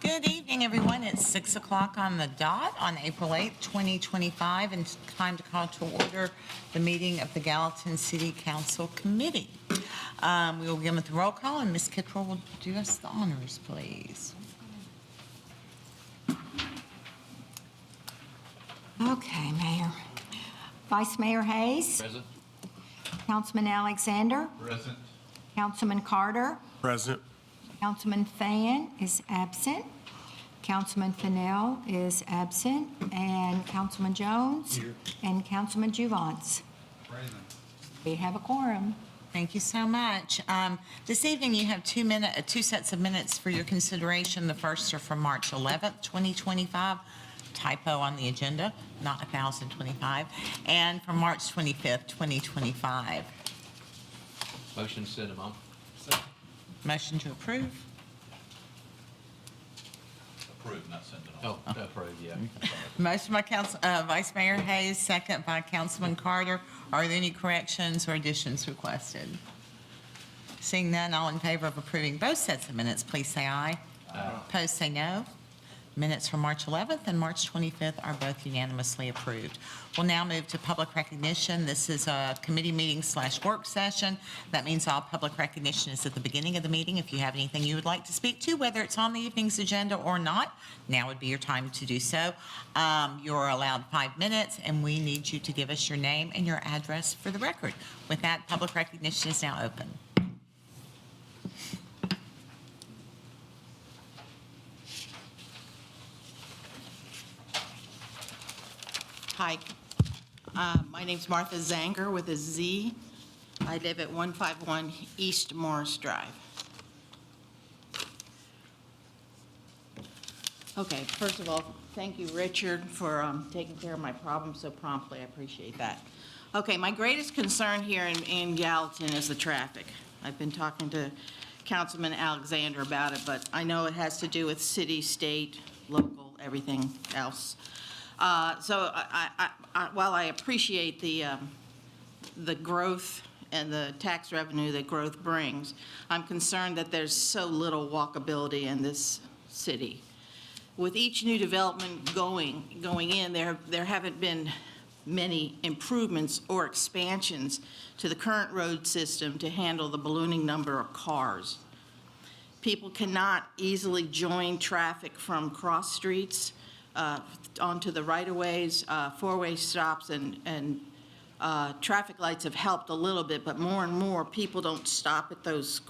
Good evening, everyone. It's 6 o'clock on the dot on April 8th, 2025, and it's time to call to order the meeting of the Gallatin City Council Committee. We will begin with the roll call, and Ms. Kittrell will do us the honors, please. Okay, Mayor. Vice Mayor Hayes. Present. Councilman Alexander. Present. Councilman Carter. Present. Councilman Fan is absent. Councilman Fennell is absent. And Councilman Jones. Here. And Councilman Juvance. Present. We have a quorum. Thank you so much. This evening, you have two sets of minutes for your consideration. The first are from March 11th, 2025. Typo on the agenda, not 1,025. And from March 25th, 2025. Motion to send them on. Motion to approve. Approved, not send it on. Oh, approved, yeah. Motion by Vice Mayor Hayes, second by Councilman Carter. Are there any corrections or additions requested? Seeing none, all in favor of approving both sets of minutes, please say aye. Aye. Opposed, say no. Minutes from March 11th and March 25th are both unanimously approved. We'll now move to public recognition. This is a committee meeting / work session. That means all public recognition is at the beginning of the meeting. If you have anything you would like to speak to, whether it's on the evening's agenda or not, now would be your time to do so. You're allowed 5 minutes, and we need you to give us your name and your address for the record. With that, public recognition is now open. Hi, my name's Martha Zanger with a Z. I live at 151 East Morris Drive. Okay, first of all, thank you, Richard, for taking care of my problem so promptly. I appreciate that. Okay, my greatest concern here in Gallatin is the traffic. I've been talking to Councilman Alexander about it, but I know it has to do with city, state, local, everything else. So while I appreciate the growth and the tax revenue that growth brings, I'm concerned that there's so little walkability in this city. With each new development going in, there haven't been many improvements or expansions to the current road system to handle the ballooning number of cars. People cannot easily join traffic from cross streets onto the right-of-ways, four-way stops, and traffic lights have helped a little bit, but more and more people don't stop at those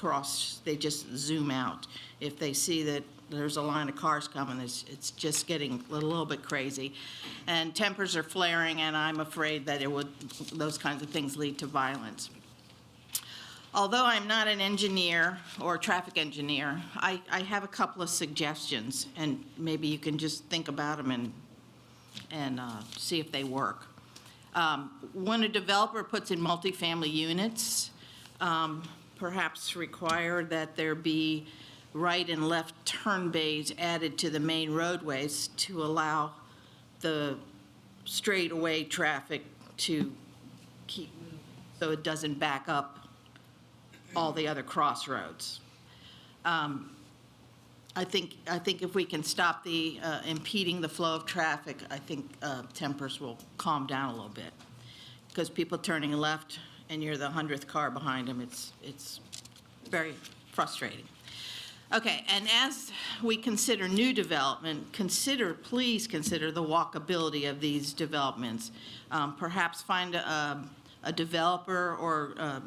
they just zoom out. If they see that there's a line of cars coming, it's just getting a little bit crazy. And tempers are flaring, and I'm afraid that those kinds of things lead to violence. Although I'm not an engineer or a traffic engineer, I have a couple of suggestions, and maybe you can just think about them and see if they work. When a developer puts in multifamily units, perhaps require that there be right and left turn bays added to the main roadways to allow the straightaway traffic to keep moving so it doesn't back up all the other crossroads. I think if we can stop the impeding the flow of traffic, I think tempers will calm down a little bit. Because people turning left and you're the 100th car behind them, it's very frustrating. Okay, and as we consider new development, please consider the walkability of these developments. Perhaps find a developer or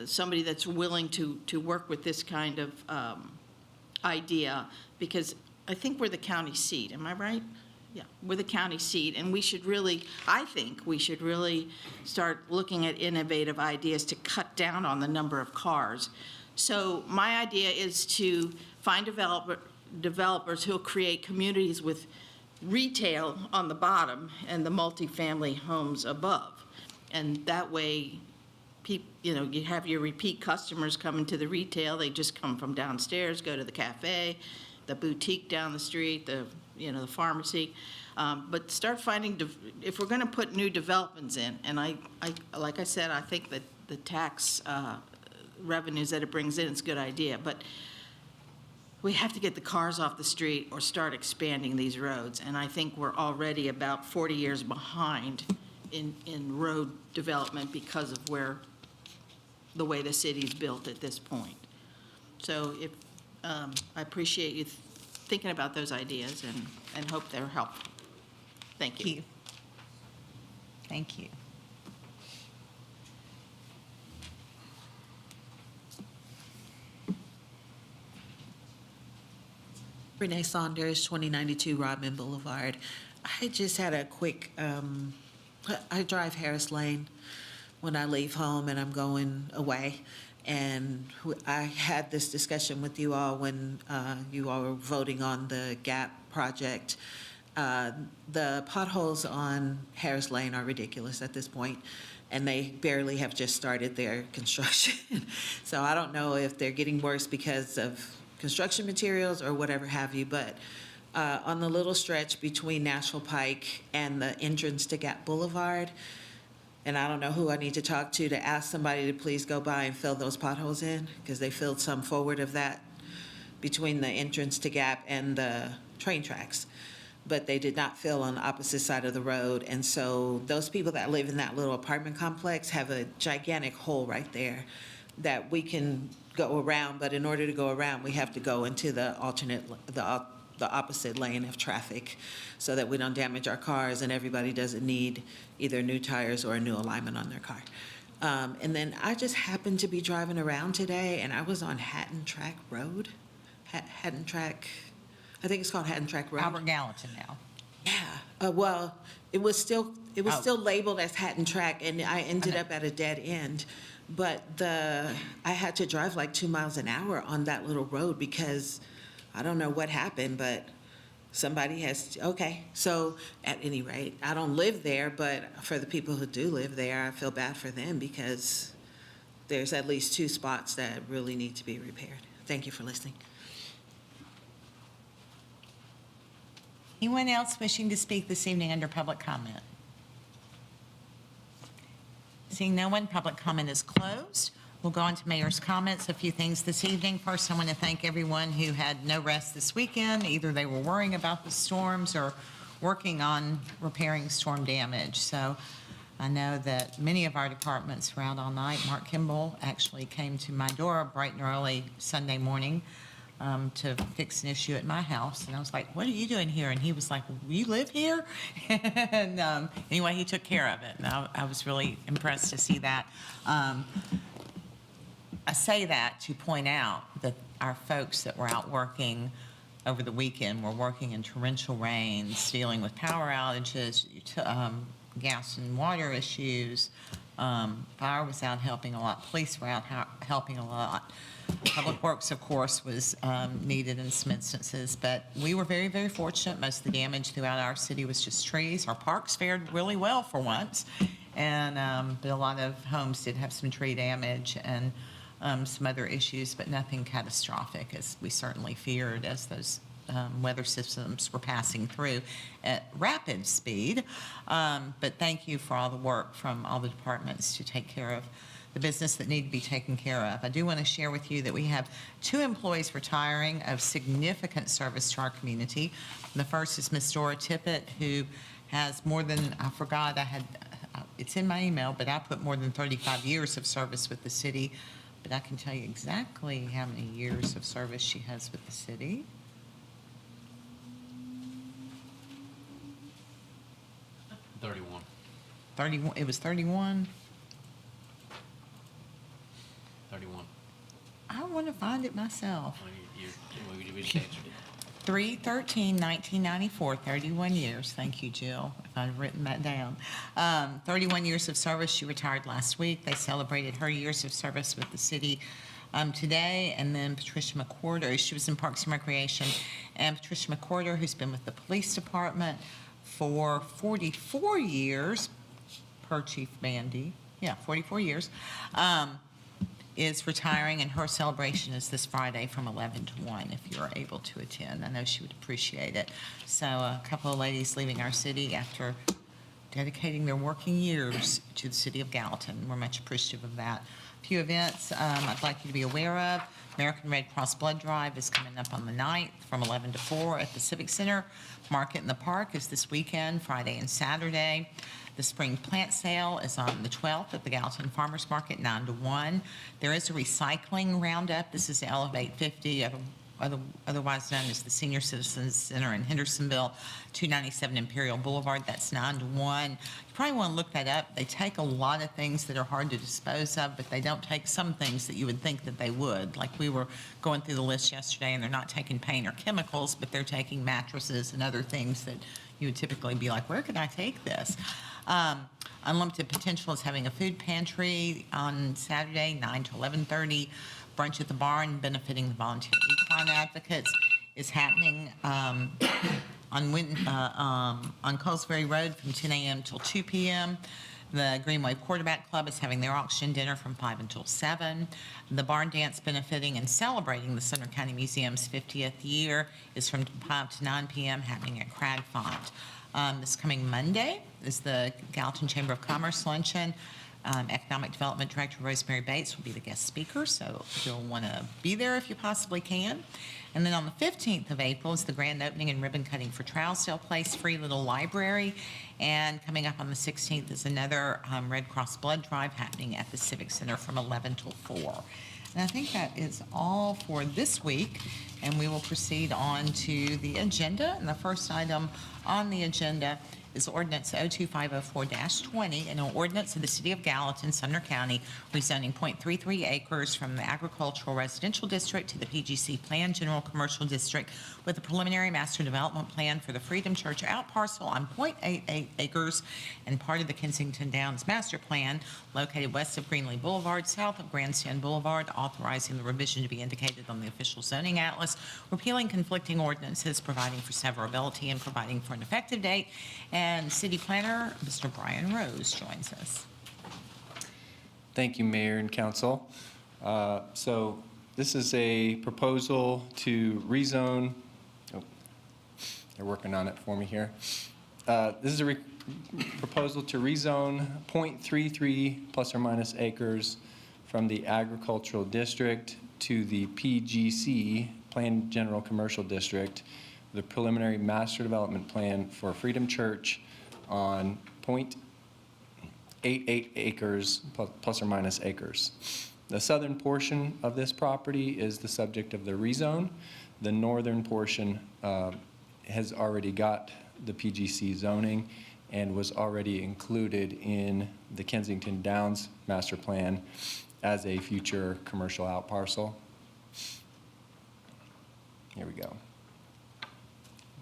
somebody that's willing to work with this kind of idea, because I think we're the county seat. Am I right? Yeah, we're the county seat, and I think we should really start looking at innovative ideas to cut down on the number of cars. So my idea is to find developers who'll create communities with retail on the bottom and the multifamily homes above. And that way, you have your repeat customers coming to the retail. They just come from downstairs, go to the cafe, the boutique down the street, the pharmacy. But start finding, if we're going to put new developments in, and like I said, I think that the tax revenues that it brings in is a good idea. But we have to get the cars off the street or start expanding these roads. And I think we're already about 40 years behind in road development because of the way the city's built at this point. So I appreciate you thinking about those ideas and hope they're helpful. Thank you. Thank you. Renee Saunders, 2092 Rodman Boulevard. I just had a quick, I drive Harris Lane when I leave home and I'm going away. And I had this discussion with you all when you all were voting on the GAP project. The potholes on Harris Lane are ridiculous at this point, and they barely have just started their construction. So I don't know if they're getting worse because of construction materials or whatever have you, but on the little stretch between Nashville Pike and the entrance to Gap Boulevard, and I don't know who I need to talk to ask somebody to please go by and fill those potholes in, because they filled some forward of that between the entrance to Gap and the train tracks. But they did not fill on the opposite side of the road. And so those people that live in that little apartment complex have a gigantic hole right there that we can go around, but in order to go around, we have to go into the opposite lane of traffic so that we don't damage our cars and everybody doesn't need either new tires or a new alignment on their car. And then I just happened to be driving around today and I was on Hatton Track Road. Hatton Track, I think it's called Hatton Track Road. Albert Gallatin now. Yeah, well, it was still labeled as Hatton Track, and I ended up at a dead end. But I had to drive like 2 miles an hour on that little road because I don't know what happened, but somebody okay. So at any rate, I don't live there, but for the people who do live there, I feel bad for them because there's at least 2 spots that really need to be repaired. Thank you for listening. Anyone else wishing to speak this evening under public comment? Seeing no one, public comment is closed. We'll go on to mayor's comments. A few things this evening. First, I want to thank everyone who had no rest this weekend. Either they were worrying about the storms or working on repairing storm damage. So I know that many of our departments were out all night. Mark Kimball actually came to my door bright and early Sunday morning to fix an issue at my house. And I was like, what are you doing here? And he was like, you live here? And anyway, he took care of it. And I was really impressed to see that. I say that to point out that our folks that were out working over the weekend were working in torrential rains, dealing with power outages, gas and water issues. Fire was out helping a lot. Police were out helping a lot. Public Works, of course, was needed in some instances, but we were very, very fortunate. Most of the damage throughout our city was just trees. Our parks fared really well for once, and but a lot of homes did have some tree damage and some other issues, but nothing catastrophic, as we certainly feared as those weather systems were passing through at rapid speed. But thank you for all the work from all the departments to take care of the business that need to be taken care of. I do want to share with you that we have 2 employees retiring of significant service to our community. The first is Miss Dora Tippett, who has more than, I forgot, it's in my email, but I put more than 35 years of service with the city. But I can tell you exactly how many years of service she has with the city. 31. 31, it was 31. 31. I want to find it myself. Well, you just answered it. 3/13/1994, 31 years. Thank you, Jill, if I've written that down. 31 years of service. She retired last week. They celebrated her years of service with the city today. And then Patricia McWhorter, she was in Parks and Recreation. And Patricia McWhorter, who's been with the police department for 44 years, per Chief Bandy. Yeah, 44 years. Is retiring, and her celebration is this Friday from 11 to 1 if you're able to attend. I know she would appreciate it. So a couple of ladies leaving our city after dedicating their working years to the city of Gallatin. We're much appreciative of that. A few events I'd like you to be aware of. American Red Cross Blood Drive is coming up on the 9th from 11 to 4 at the Civic Center. Market in the Park is this weekend, Friday and Saturday. The spring plant sale is on the 12th at the Gallatin Farmers Market, 9 to 1. There is a recycling roundup. This is the Elevate 50, otherwise known as the Senior Citizens Center in Hendersonville, 297 Imperial Boulevard. That's 9 to 1. You probably want to look that up. They take a lot of things that are hard to dispose of, but they don't take some things that you would think that they would. Like we were going through the list yesterday, and they're not taking paint or chemicals, but they're taking mattresses and other things that you would typically be like, where could I take this? Unlimited Potential is having a food pantry on Saturday, 9 to 11:30. Brunch at the Barn, benefiting the volunteer equine advocates, is happening on Colesbury Road from 10 a.m. till 2 p.m. The Greenway Quarterback Club is having their auction dinner from 5 until 7. The Barn Dance benefiting and celebrating the Sumner County Museum's 50th year is from 5 to 9 p.m. happening at Crag Font. This coming Monday is the Gallatin Chamber of Commerce luncheon. Economic Development Director Rosemary Bates will be the guest speaker, so you'll want to be there if you possibly can. And then on the 15th of April is the grand opening and ribbon cutting for Trousdale Place, free little library. And coming up on the 16th is another Red Cross Blood Drive happening at the Civic Center from 11 till 4. And I think that is all for this week, and we will proceed on to the agenda. And the first item on the agenda is ordinance 02504-20, an ordinance of the City of Gallatin, Sumner County, rezoning .33 acres from the agricultural residential district to the PGC Plan General Commercial District with a preliminary master development plan for the Freedom Church out parcel on .88 acres and part of the Kensington Downs Master Plan located west of Greenlee Boulevard, south of Grandstand Boulevard, authorizing the revision to be indicated on the official zoning atlas, repealing conflicting ordinances, providing for severability, and providing for an effective date. And City Planner, Mr. Brian Rose, joins us. Thank you, Mayor and Council. So this is a proposal to rezone. Oh, they're working on it for me here. This is a proposal to rezone .33 plus or minus acres from the agricultural district to the PGC, Planned General Commercial District, the preliminary master development plan for Freedom Church on .88 acres plus or minus acres. The southern portion of this property is the subject of the rezone. The northern portion has already got the PGC zoning and was already included in the Kensington Downs master plan as a future commercial out parcel. Here we go.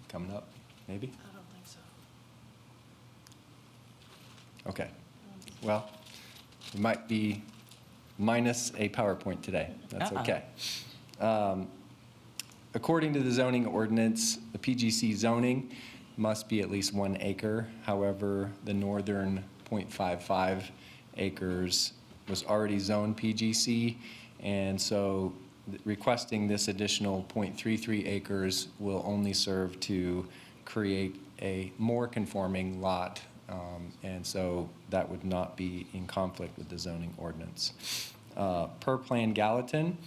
Coming up, maybe? I don't think so. Okay. Well, it might be minus a PowerPoint today. That's Uh-oh. okay. According to the zoning ordinance, the PGC zoning must be at least 1 acre. However, the northern .55 acres was already zoned PGC, and so requesting this additional .33 acres will only serve to create a more conforming lot, and so that would not be in conflict with the zoning ordinance. Per Plan Gallatin,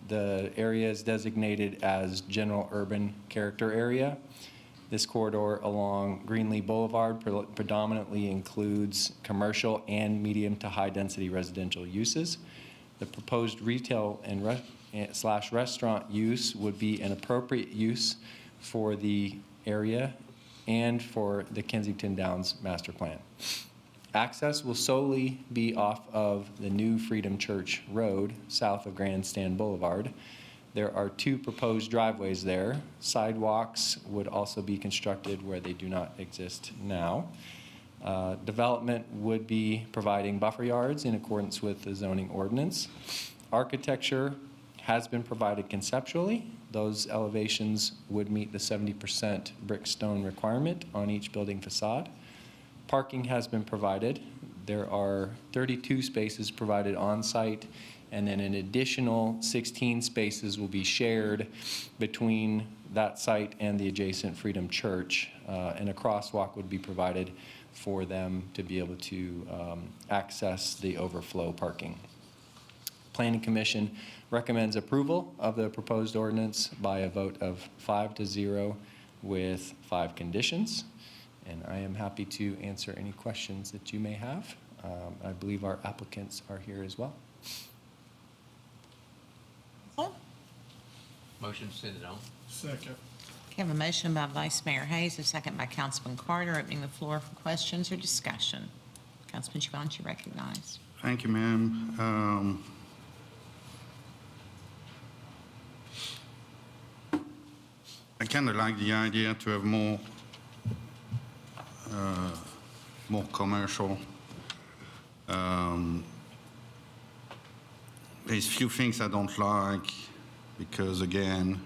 the area is designated as general urban character area. This corridor along Greenlee Boulevard predominantly includes commercial and medium to high density residential uses. The proposed retail and restaurant use would be an appropriate use for the area and for the Kensington Downs master plan. Access will solely be off of the new Freedom Church Road, south of Grandstand Boulevard. There are 2 proposed driveways there. Sidewalks would also be constructed where they do not exist now. Development would be providing buffer yards in accordance with the zoning ordinance. Architecture has been provided conceptually. Those elevations would meet the 70% brick stone requirement on each building facade. Parking has been provided. There are 32 spaces provided on site, and then an additional 16 spaces will be shared between that site and the adjacent Freedom Church, and a crosswalk would be provided for them to be able to access the overflow parking. Planning Commission recommends approval of the proposed ordinance by a vote of 5-0 with 5 conditions. And I am happy to answer any questions that you may have. I believe our applicants are here as well. Motion to send it on. Second. Okay, I have a motion by Vice Mayor Hayes, a second by Councilman Carter, opening the floor for questions or discussion. Councilman Giovanni, you recognized. Thank you, ma'am. I kind of like the idea to have more commercial. There's few things I don't like because, again,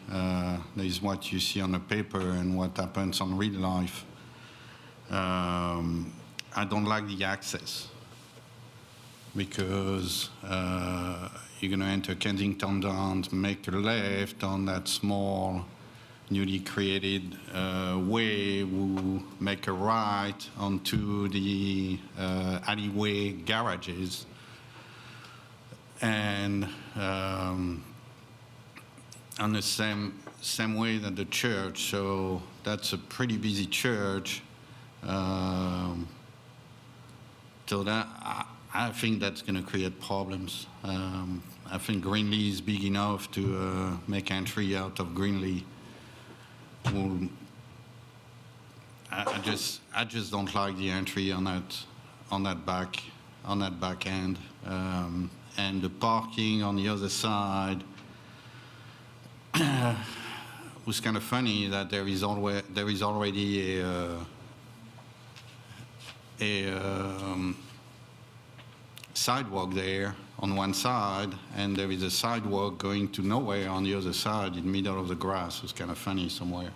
there's what you see on the paper and what happens on real life. I don't like the access because you're going to enter Kensington Downs, make a left on that small, newly created way, we make a right onto the alleyway garages. And on the same way that the church, so that's a pretty busy church. So that I think that's going to create problems. I think Greenlee is big enough to make entry out of Greenlee. Well, I just don't like the entry on that back end, and the parking on the other side. Was kind of funny that there is already a sidewalk there on one side, and there is a sidewalk going to nowhere on the other side in the middle of the grass. It was kind of funny somewhere.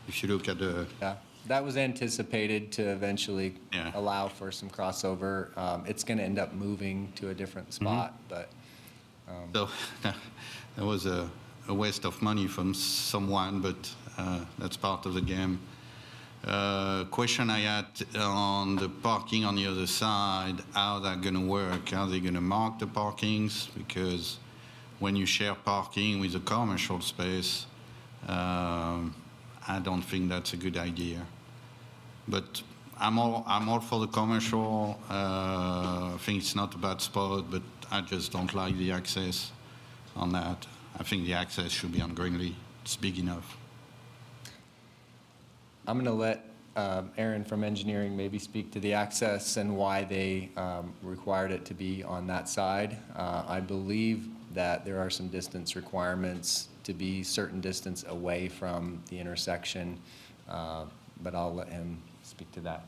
If you look at the... Yeah, that was anticipated to eventually Yeah. allow for some crossover. It's going to end up moving to a different spot, but So that was a waste of money from someone, but that's part of the game. Question I had on the parking on the other side, how that going to work? How are they going to mark the parkings? Because when you share parking with a commercial space, I don't think that's a good idea. But I'm all for the commercial. I think it's not a bad spot, but I just don't like the access on that. I think the access should be on Greenlee. It's big enough. I'm going to let Aaron from engineering maybe speak to the access and why they required it to be on that side. I believe that there are some distance requirements to be certain distance away from the intersection, but I'll let him speak to that.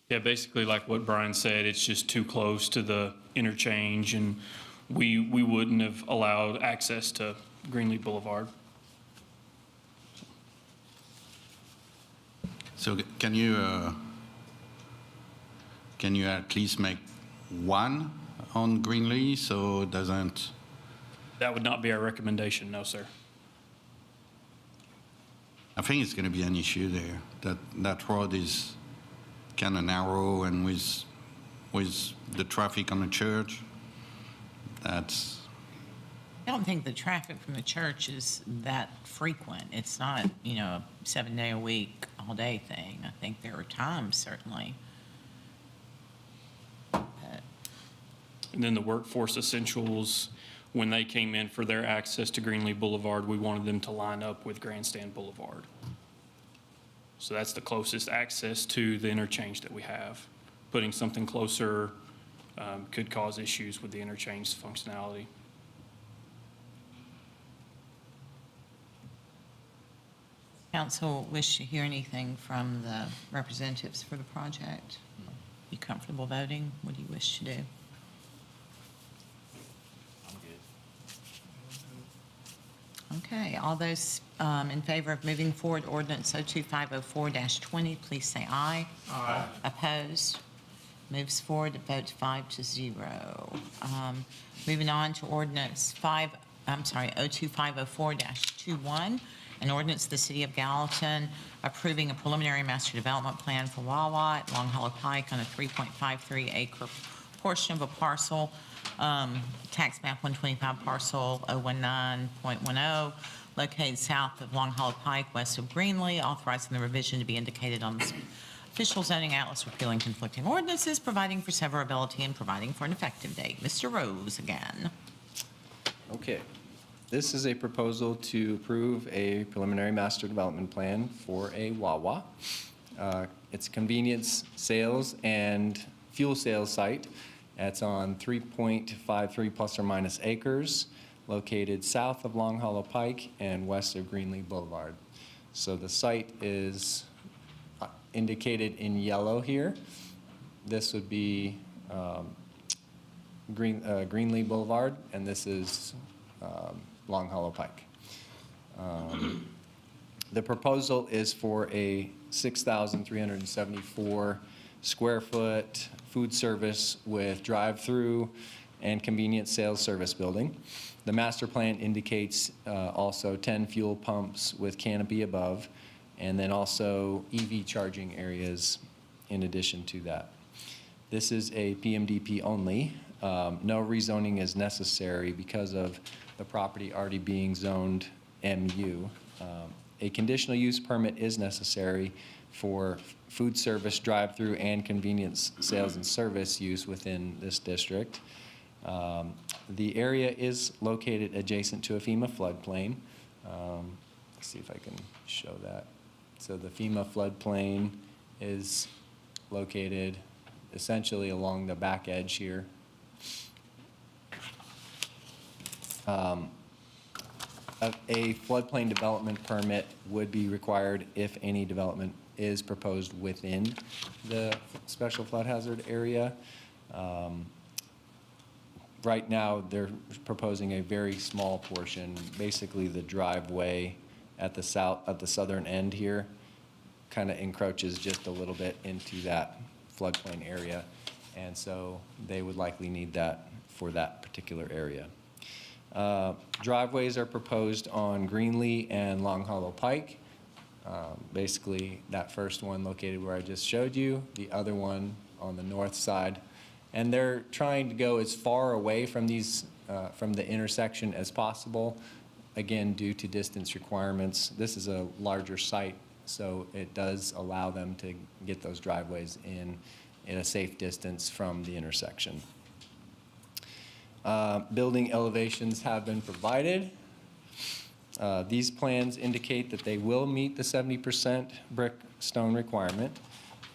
Yeah, basically like what Brian said, it's just too close to the interchange, and we wouldn't have allowed access to Greenlee Boulevard. So can you at least make one on Greenlee so it doesn't? That would not be our recommendation, no, sir. I think it's going to be an issue there. That road is kind of narrow, and with the traffic on the church, that's. I don't think the traffic from the church is that frequent. It's not, a 7-day-a-week, all-day thing. I think there are times, certainly. And then the Workforce Essentials, when they came in for their access to Greenlee Boulevard, we wanted them to line up with Grandstand Boulevard. So that's the closest access to the interchange that we have. Putting something closer could cause issues with the interchange functionality. Council wish to hear anything from the representatives for the project? You comfortable voting? What do you wish to do? I'm good. Okay, all those in favor of moving forward ordinance 02504-20, please say aye. Aye. Opposed? Moves forward, the vote's 5-0. Moving on to ordinance 02504-21. An ordinance of the City of Gallatin approving a preliminary master development plan for Wawa at Long Hollow Pike on a 3.53 acre portion of a parcel, tax map 125 parcel 019.10, located south of Long Hollow Pike, west of Greenlee, authorizing the revision to be indicated on the official zoning atlas, repealing conflicting ordinances, providing for severability, and providing for an effective date. Mr. Rose again. Okay. This is a proposal to approve a preliminary master development plan for a Wawa. It's a convenience sales and fuel sales site. It's on 3.53 plus or minus acres, located south of Long Hollow Pike and west of Greenlee Boulevard. So the site is indicated in yellow here. This would be Greenlee Boulevard, and this is Long Hollow Pike. The proposal is for a 6,374 square foot food service with drive-through and convenience sales service building. The master plan indicates also 10 fuel pumps with canopy above, and then also EV charging areas in addition to that. This is a PMDP only. No rezoning is necessary because of the property already being zoned MU. A conditional use permit is necessary for food service, drive-through, and convenience sales and service use within this district. The area is located adjacent to a FEMA floodplain. Let's see if I can show that. So the FEMA floodplain is located essentially along the back edge here. A floodplain development permit would be required if any development is proposed within the special flood hazard area. Right now, they're proposing a very small portion, basically the driveway at the southern end here, kind of encroaches just a little bit into that floodplain area. And so they would likely need that for that particular area. Driveways are proposed on Greenlee and Long Hollow Pike. Basically, that first one located where I just showed you, the other one on the north side. And they're trying to go as far away from these, from the intersection as possible, again, due to distance requirements. This is a larger site, so it does allow them to get those driveways in a safe distance from the intersection. Building elevations have been provided. These plans indicate that they will meet the 70% brick stone requirement.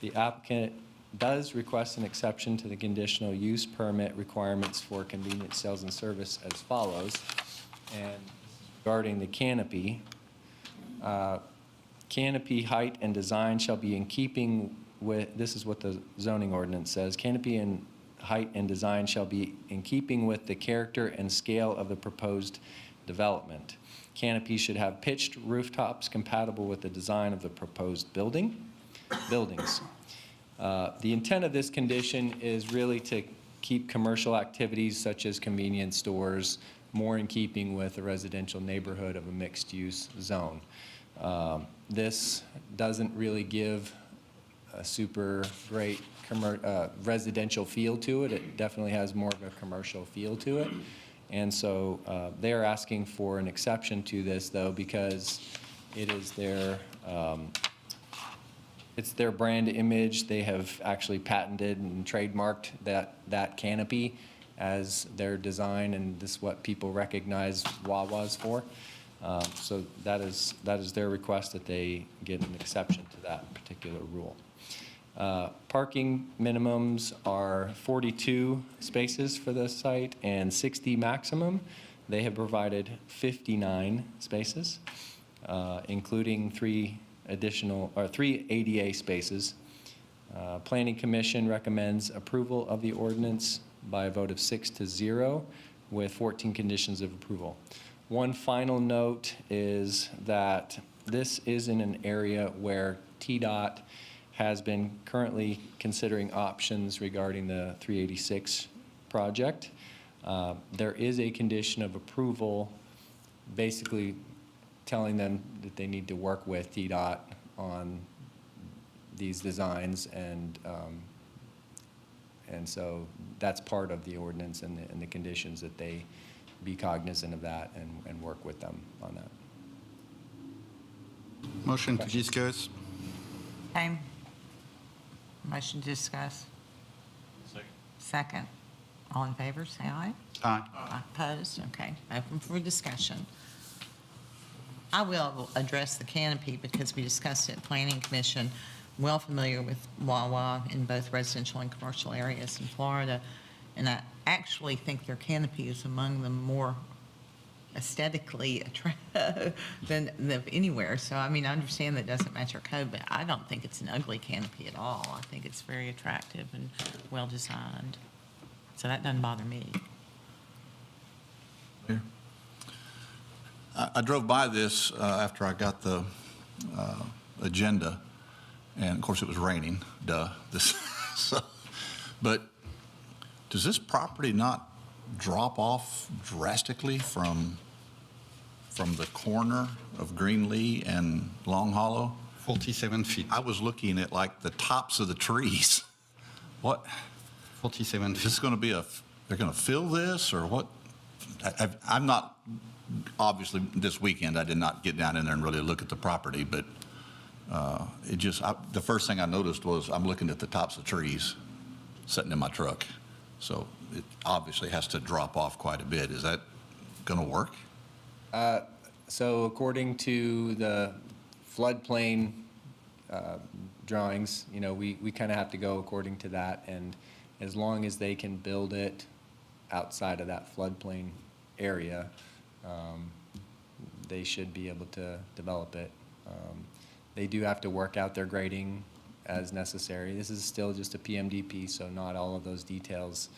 The applicant does request an exception to the conditional use permit requirements for convenience sales and service as follows. And regarding the canopy, canopy height and design shall be in keeping with, this is what the zoning ordinance says, canopy and height and design shall be in keeping with the character and scale of the proposed development. Canopy should have pitched rooftops compatible with the design of the proposed buildings. The intent of this condition is really to keep commercial activities such as convenience stores more in keeping with a residential neighborhood of a mixed-use zone. This doesn't really give a super great residential feel to it. It definitely has more of a commercial feel to it. And so they are asking for an exception to this, though, because it is it's their brand image. They have actually patented and trademarked that canopy as their design, and this is what people recognize Wawa's for. So that is their request, that they get an exception to that particular rule. Parking minimums are 42 spaces for this site and 60 maximum. They have provided 59 spaces, including three ADA spaces. Planning Commission recommends approval of the ordinance by a vote of 6-0 with 14 conditions of approval. One final note is that this is in an area where TDOT has been currently considering options regarding the 386 project. There is a condition of approval basically telling them that they need to work with TDOT on these designs, and so that's part of the ordinance and the conditions, that they be cognizant of that and work with them on that. Motion to discuss. Okay. Motion to discuss. Second. All in favor, say aye. Aye. Opposed? Okay, open for discussion. I will address the canopy because we discussed it at Planning Commission. Well familiar with Wawa in both residential and commercial areas in Florida. And I actually think their canopy is among the more aesthetically attractive than anywhere. So, I mean, I understand that doesn't match our code, but I don't think it's an ugly canopy at all. I think it's very attractive and well-designed. So that doesn't bother me. I drove by this after I got the agenda, and of course it was raining, duh. But does this property not drop off drastically from the corner of Greenlee and Long Hollow? 47 feet. I was looking at like the tops of the trees. What, 47 is feet. this going to be they're going to fill this, or what? I'm not, obviously, this weekend, I did not get down in there and really look at the property, but the first thing I noticed was I'm looking at the tops of trees sitting in my truck. So it obviously has to drop off quite a bit. Is that going to work? So according to the floodplain drawings, we kind of have to go according to that, and as long as they can build it outside of that floodplain area, they should be able to develop it. They do have to work out their grading as necessary. This is still just a PMDP, so not all of those details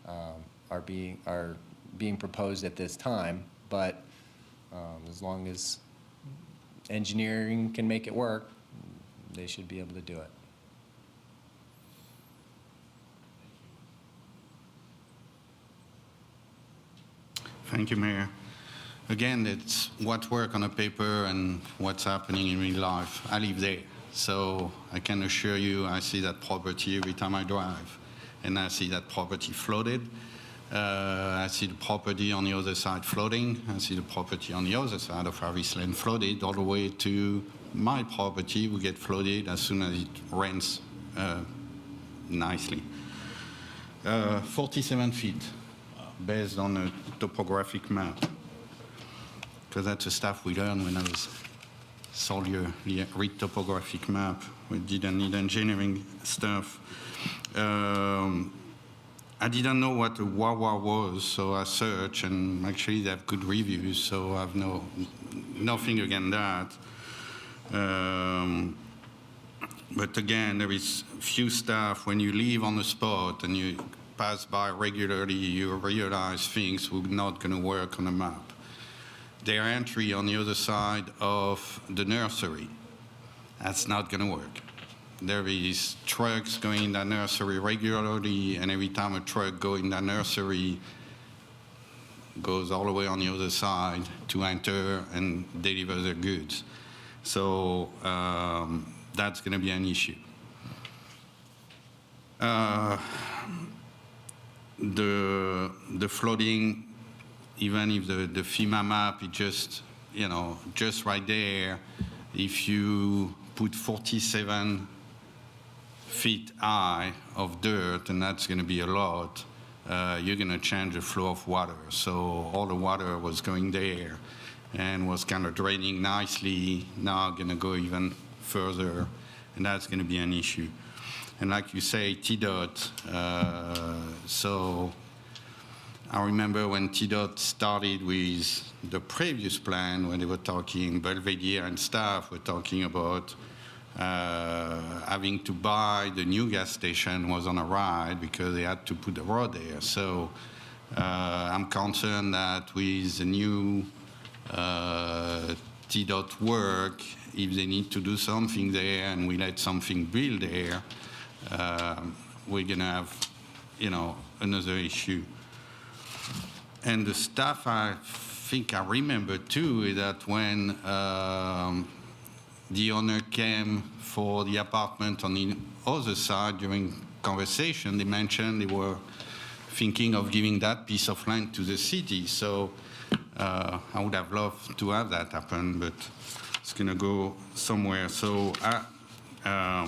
are being proposed at this time, but as long as engineering can make it work, they should be able to do it. Thank you, Mayor. Again, it's what work on a paper and what's happening in real life. I live there, so I can assure you I see that property every time I drive, and I see that property flooded. I see the property on the other side flooding. I see the property on the other side of Harris Lane flooded, all the way to my property will get flooded as soon as it rains nicely. 47 feet, based on a topographic map. Because that's the stuff we learned when I was soldier, read topographic map. We didn't need engineering stuff. I didn't know what a Wawa was, so I searched, and actually they have good reviews, so I have nothing against that. But again, there is few stuff. When you live on the spot and you pass by regularly, you realize things were not going to work on a map. Their entry on the other side of the nursery, that's not going to work. There is trucks going in that nursery regularly, and every time a truck goes in that nursery, goes all the way on the other side to enter and deliver their goods. So that's going to be an issue. The flooding, even if the FEMA map is just right there, if you put 47 feet high of dirt, and that's going to be a lot, you're going to change the flow of water. So all the water was going there and was kind of draining nicely, now going to go even further, and that's going to be an issue. And like you say, TDOT, so I remember when TDOT started with the previous plan, when they were talking Belvedere and staff were talking about having to buy the new gas station was on a ride because they had to put the road there. So I'm concerned that with the new TDOT work, if they need to do something there and we let something build there, we're going to have, another issue. And the stuff I think I remember too is that when the owner came for the apartment on the other side during conversation, they mentioned they were thinking of giving that piece of land to the city. So I would have loved to have that happen, but it's going to go somewhere. So I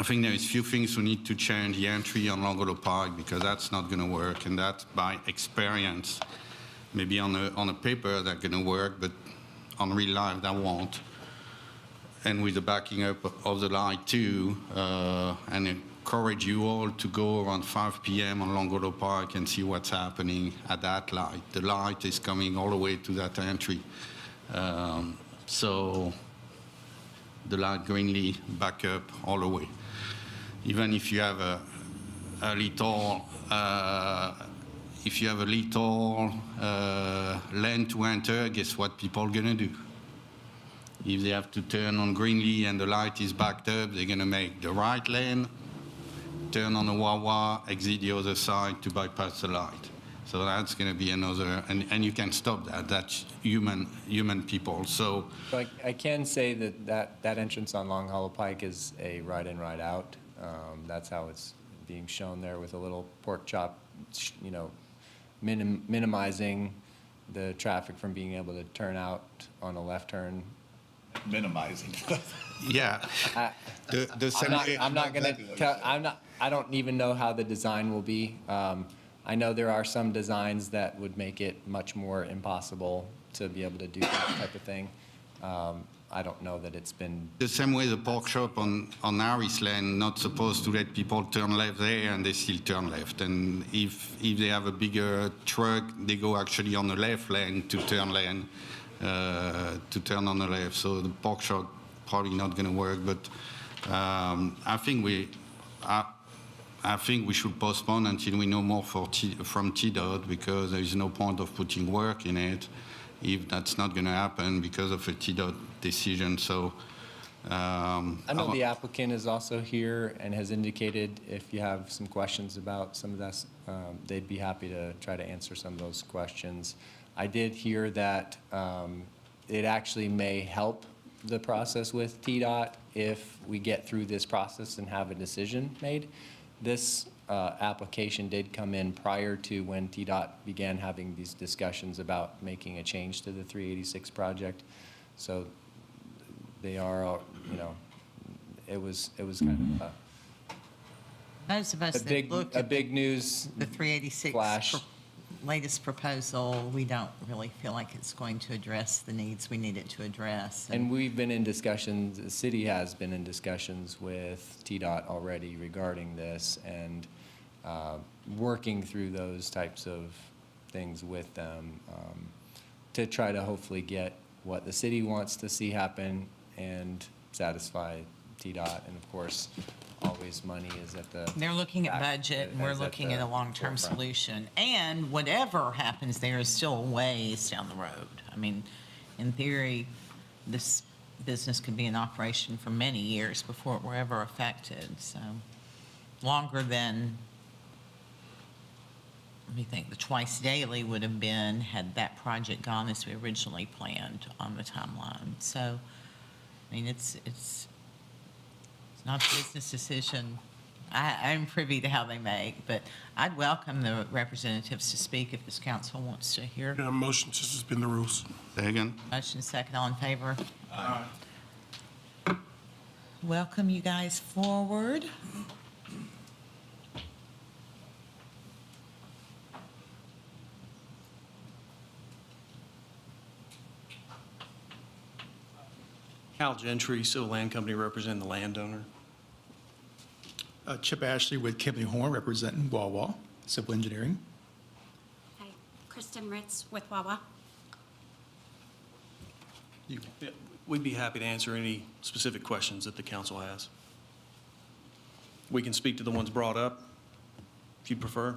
think there is few things we need to change. The entry on Longolo Park, because that's not going to work, and that by experience, maybe on a paper that's going to work, but on real life that won't. And with the backing up of the light too, and encourage you all to go around 5 p.m. on Longolo Park and see what's happening at that light. The light is coming all the way to that entry. So the light Greenlee back up all the way. Even if you have a little, lane to enter, guess what people are gonna do? If they have to turn on Greenlee and the light is backed up, they're gonna make the right lane, turn on the Wawa, exit the other side to bypass the light. So that's gonna be another, and you can stop that. That's human people. So I can say that entrance on Long Hollow Pike is a right-in, right-out. That's how it's being shown there with a little pork chop, minimizing the traffic from being able to turn out on a left turn. Minimizing. yeah, the same way. I'm not gonna tell, I don't even know how the design will be. I know there are some designs that would make it much more impossible to be able to do that type of thing. I don't know that it's been. The same way the pork shop on Harris Lane not supposed to let people turn left there, and they still turn left. And if they have a bigger truck, they go actually on the left lane to turn on the left. So the pork shop probably not going to work. But I think we should postpone until we know more from TDOT, because there is no point of putting work in it if that's not going to happen because of a TDOT decision. So I know the applicant is also here and has indicated if you have some questions about some of this, they'd be happy to try to answer some of those questions. I did hear that it actually may help the process with TDOT if we get through this process and have a decision made. This application did come in prior to when TDOT began having these discussions about making a change to the 386 project. So they are, it was kind of Those of us a that looked at big news the 386 flash. latest proposal, we don't really feel like it's going to address the needs we need it to address. And we've been in discussions, the city has been in discussions with TDOT already regarding this, and working through those types of things with them to try to hopefully get what the city wants to see happen and satisfy TDOT. And of course, always money is at the. They're looking at budget, and we're is at looking at the a long-term forefront. solution. And whatever happens there is still ways down the road. I mean, in theory, this business could be in operation for many years before it were ever affected, so longer than, let me think, the twice daily would have been had that project gone as we originally planned on the timeline. So, I mean, it's not a business decision I'm privy to how they make, but I'd welcome the representatives to speak if this council wants to hear. Yeah, motion to suspend the rules. Say again. Motion second, all in favor? Aye. Welcome you guys forward. Cal Gentry, Civil Land Company, representing the landowner. Chip Ashley with Kimley Horn, representing Wawa Civil Engineering. Hi, Kristen Ritz with Wawa. Yeah, we'd be happy to answer any specific questions that the council has. We can speak to the ones brought up, if you prefer.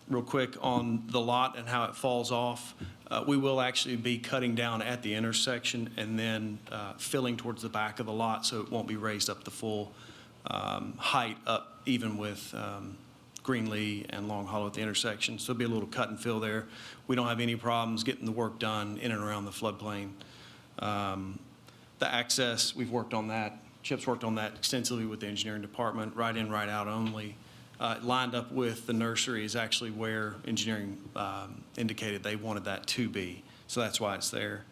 Real quick on the lot and how it falls off, we will actually be cutting down at the intersection and then filling towards the back of the lot, so it won't be raised up the full height up, even with Greenlee and Long Hollow at the intersection. So there'll be a little cut and fill there. We don't have any problems getting the work done in and around the floodplain. The access, we've worked on that. Chip's worked on that extensively with the engineering department, right in, right out only. Lined up with the nursery is actually where engineering indicated they wanted that to be. So that's why it's there.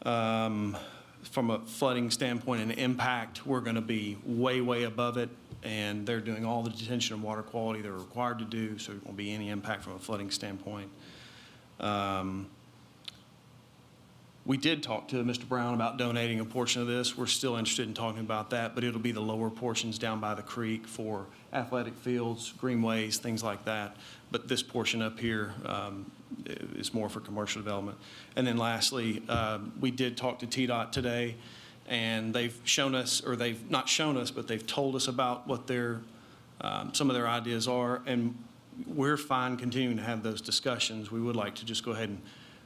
From a flooding standpoint and impact, we're going to be way, way above it, and they're doing all the detention and water quality they're required to do, so there won't be any impact from a flooding standpoint. We did talk to Mr. Brown about donating a portion of this. We're still interested in talking about that, but it'll be the lower portions down by the creek for athletic fields, greenways, things like that. But this portion up here is more for commercial development. And then lastly, we did talk to TDOT today, and they've shown us, or they've not shown us, but they've told us about what their, some of their ideas are, and we're fine continuing to have those discussions. We would like to just go ahead and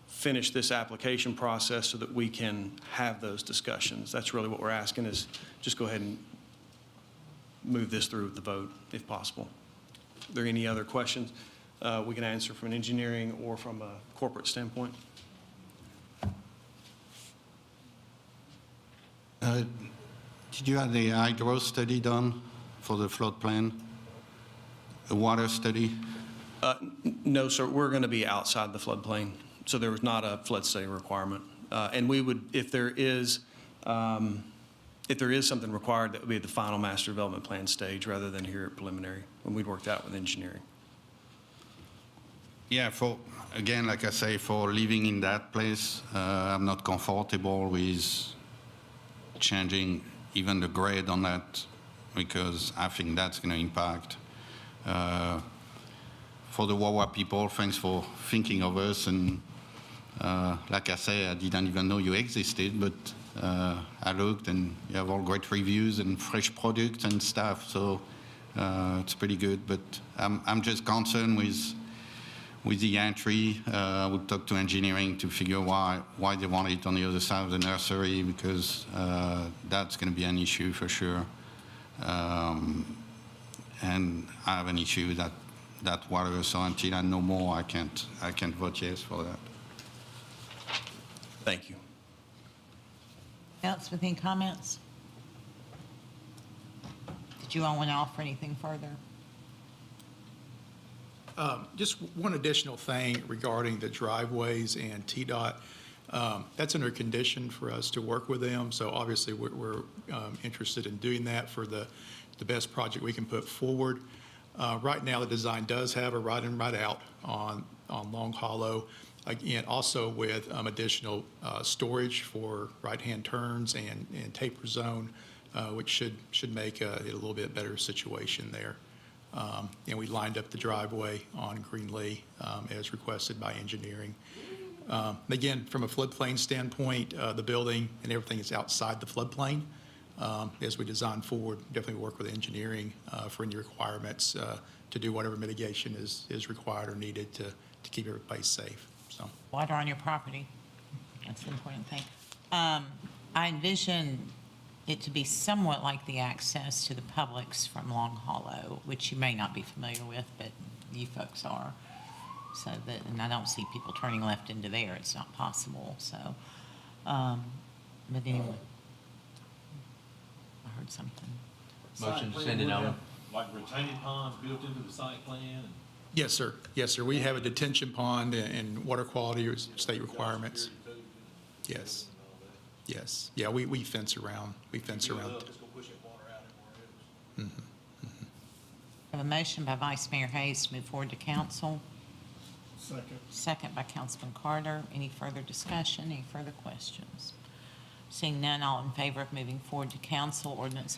finish this application process so that we can have those discussions. That's really what we're asking, is just go ahead and move this through with the vote, if possible. Are there any other questions we can answer from an engineering or from a corporate standpoint? Did you have the hydro study done for the floodplain? A water study? No, sir. We're going to be outside the floodplain, so there was not a flood study requirement. And we would, if there is something required, that would be at the final master development plan stage rather than here at preliminary, when we'd worked out with engineering. Yeah, again, like I say, for living in that place, I'm not comfortable with changing even the grade on that, because I think that's going to impact. For the Wawa people, thanks for thinking of us. And like I say, I didn't even know you existed, but I looked, and you have all great reviews and fresh products and stuff. So it's pretty good. But I'm just concerned with the entry. I would talk to engineering to figure why they want it on the other side of the nursery, because that's going to be an issue for sure. And I have an issue with that water, so until I know more, I can't vote yes for that. Thank you. Else with any comments? Did you all want to offer anything further? Just one additional thing regarding the driveways and TDOT. That's under condition for us to work with them, so obviously we're interested in doing that for the best project we can put forward. Right now, the design does have a right in, right out on Long Hollow. Again, also with additional storage for right-hand turns and taper zone, which should make it a little bit better situation there. And we lined up the driveway on Greenlee as requested by engineering. Again, from a floodplain standpoint, the building and everything is outside the floodplain. As we design forward, definitely work with engineering for any requirements to do whatever mitigation is required or needed to keep everybody safe. So, Water on your property. That's the important thing. I envision it to be somewhat like the access to the Publix from Long Hollow, which you may not be familiar with, but you folks are. So that, and I don't see people turning left into there. It's not possible. So, but anyway, I heard something. Motion to send it on. Like retaining ponds built into the site plan? yes, sir. Yes, sir. We have a detention pond and water quality or state requirements. Yes. Yes. Yeah, we fence around. We fence around. Just go push that water out anywhere else. I have a motion by Vice Mayor Hayes to move forward to council. Second. Second by Councilman Carter. Any further discussion? Any further questions? Seeing none, all in favor of moving forward to council, ordinance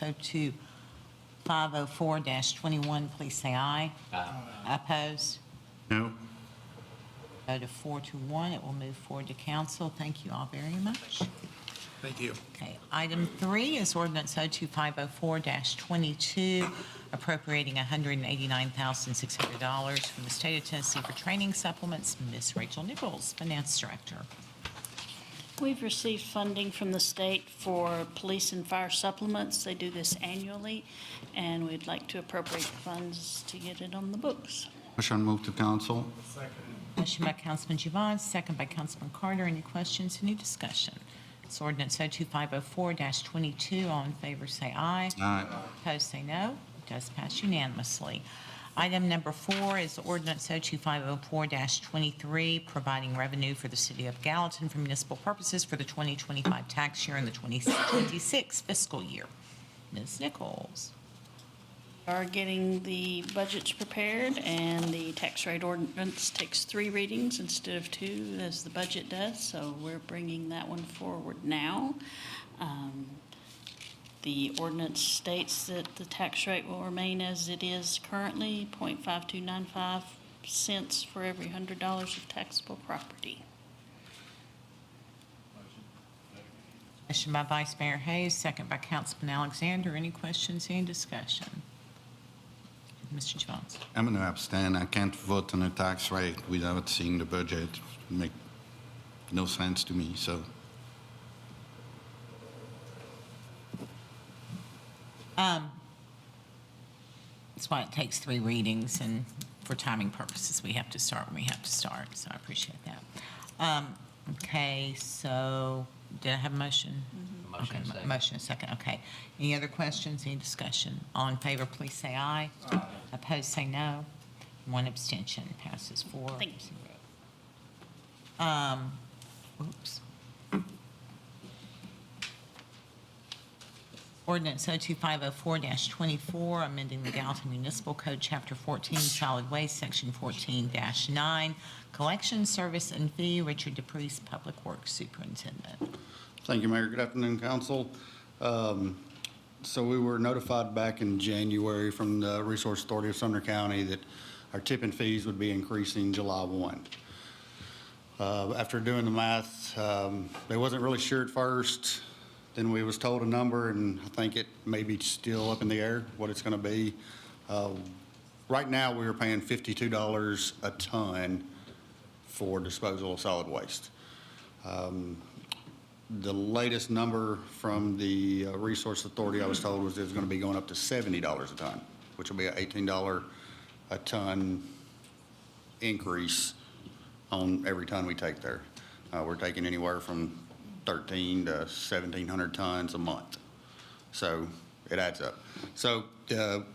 02504-21, please say aye. Aye. Opposed? No? Vote of 4-1, it will move forward to council. Thank you all very much. Thank you. Okay, item 3 is ordinance 02504-22, appropriating $189,600 from the state of Tennessee for training supplements. Ms. Rachel Nichols, Finance Director. We've received funding from the state for police and fire supplements. They do this annually, and we'd like to appropriate funds to get it on the books. Motion move to council. Motion by Councilman Juvon, second by Councilman Carter. Any questions, any discussion? It's ordinance 02504-22. All in favor, say aye. Aye. Opposed, say no. It does pass unanimously. Item number 4 is ordinance 02504-23, providing revenue for the city of Gallatin for municipal purposes for the 2025 tax year and the 2026 fiscal year. Ms. Nichols. Are getting the budgets prepared, and the tax rate ordinance takes 3 readings instead of 2, as the budget does, so we're bringing that one forward now. The ordinance states that the tax rate will remain as it is currently, 0.5295 cents for every $100 of taxable property. Motion by Vice Mayor Hayes, second by Councilman Alexander. Any questions, any discussion? Mr. Jones. I'm going to abstain. I can't vote on a tax rate without seeing the budget. Make no sense to me, so. That's why it takes 3 readings, and for timing purposes, we have to start when we have to start, so I appreciate that. Okay, so did I have a motion? Motion Okay, and second. motion and second, okay. Any other questions, any discussion? All in favor, please say aye. Aye. Opposed, say no. 1 abstention, passes 4. Thank you. Oops. Ordinance 02504-24, amending the Gallatin Municipal Code, Chapter 14, Solid Waste, Section 14-9, Collection, Service, and Fee. Richard DePriest, Public Works Superintendent. Thank you, Mayor. Good afternoon, council. So we were notified back in January from the Resource Authority of Sumner County that our tipping fees would be increasing July 1. After doing the math, they wasn't really sure at first. Then we was told a number, and I think it may be still up in the air what it's going to be. Right now, we are paying $52 a ton for disposal of solid waste. The latest number from the Resource Authority I was told was it was going to be going up to $70 a ton, which will be an $18 a ton increase on every ton we take there. We're taking anywhere from 1,300 to 1,700 tons a month. So it adds up. So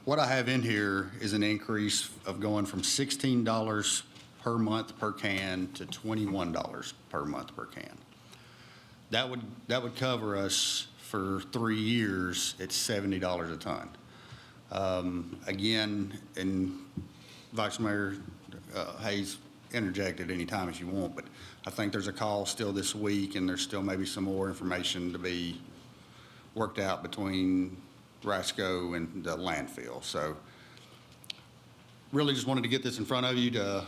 what I have in here is an increase of going from $16 per month per can to $21 per month per can. That would cover us for 3 years at $70 a ton. Again, and Vice Mayor Hayes, interject at any time if you want, but I think there's a call still this week, and there's still maybe some more information to be worked out between Rasco and the landfill. So really just wanted to get this in front of you to,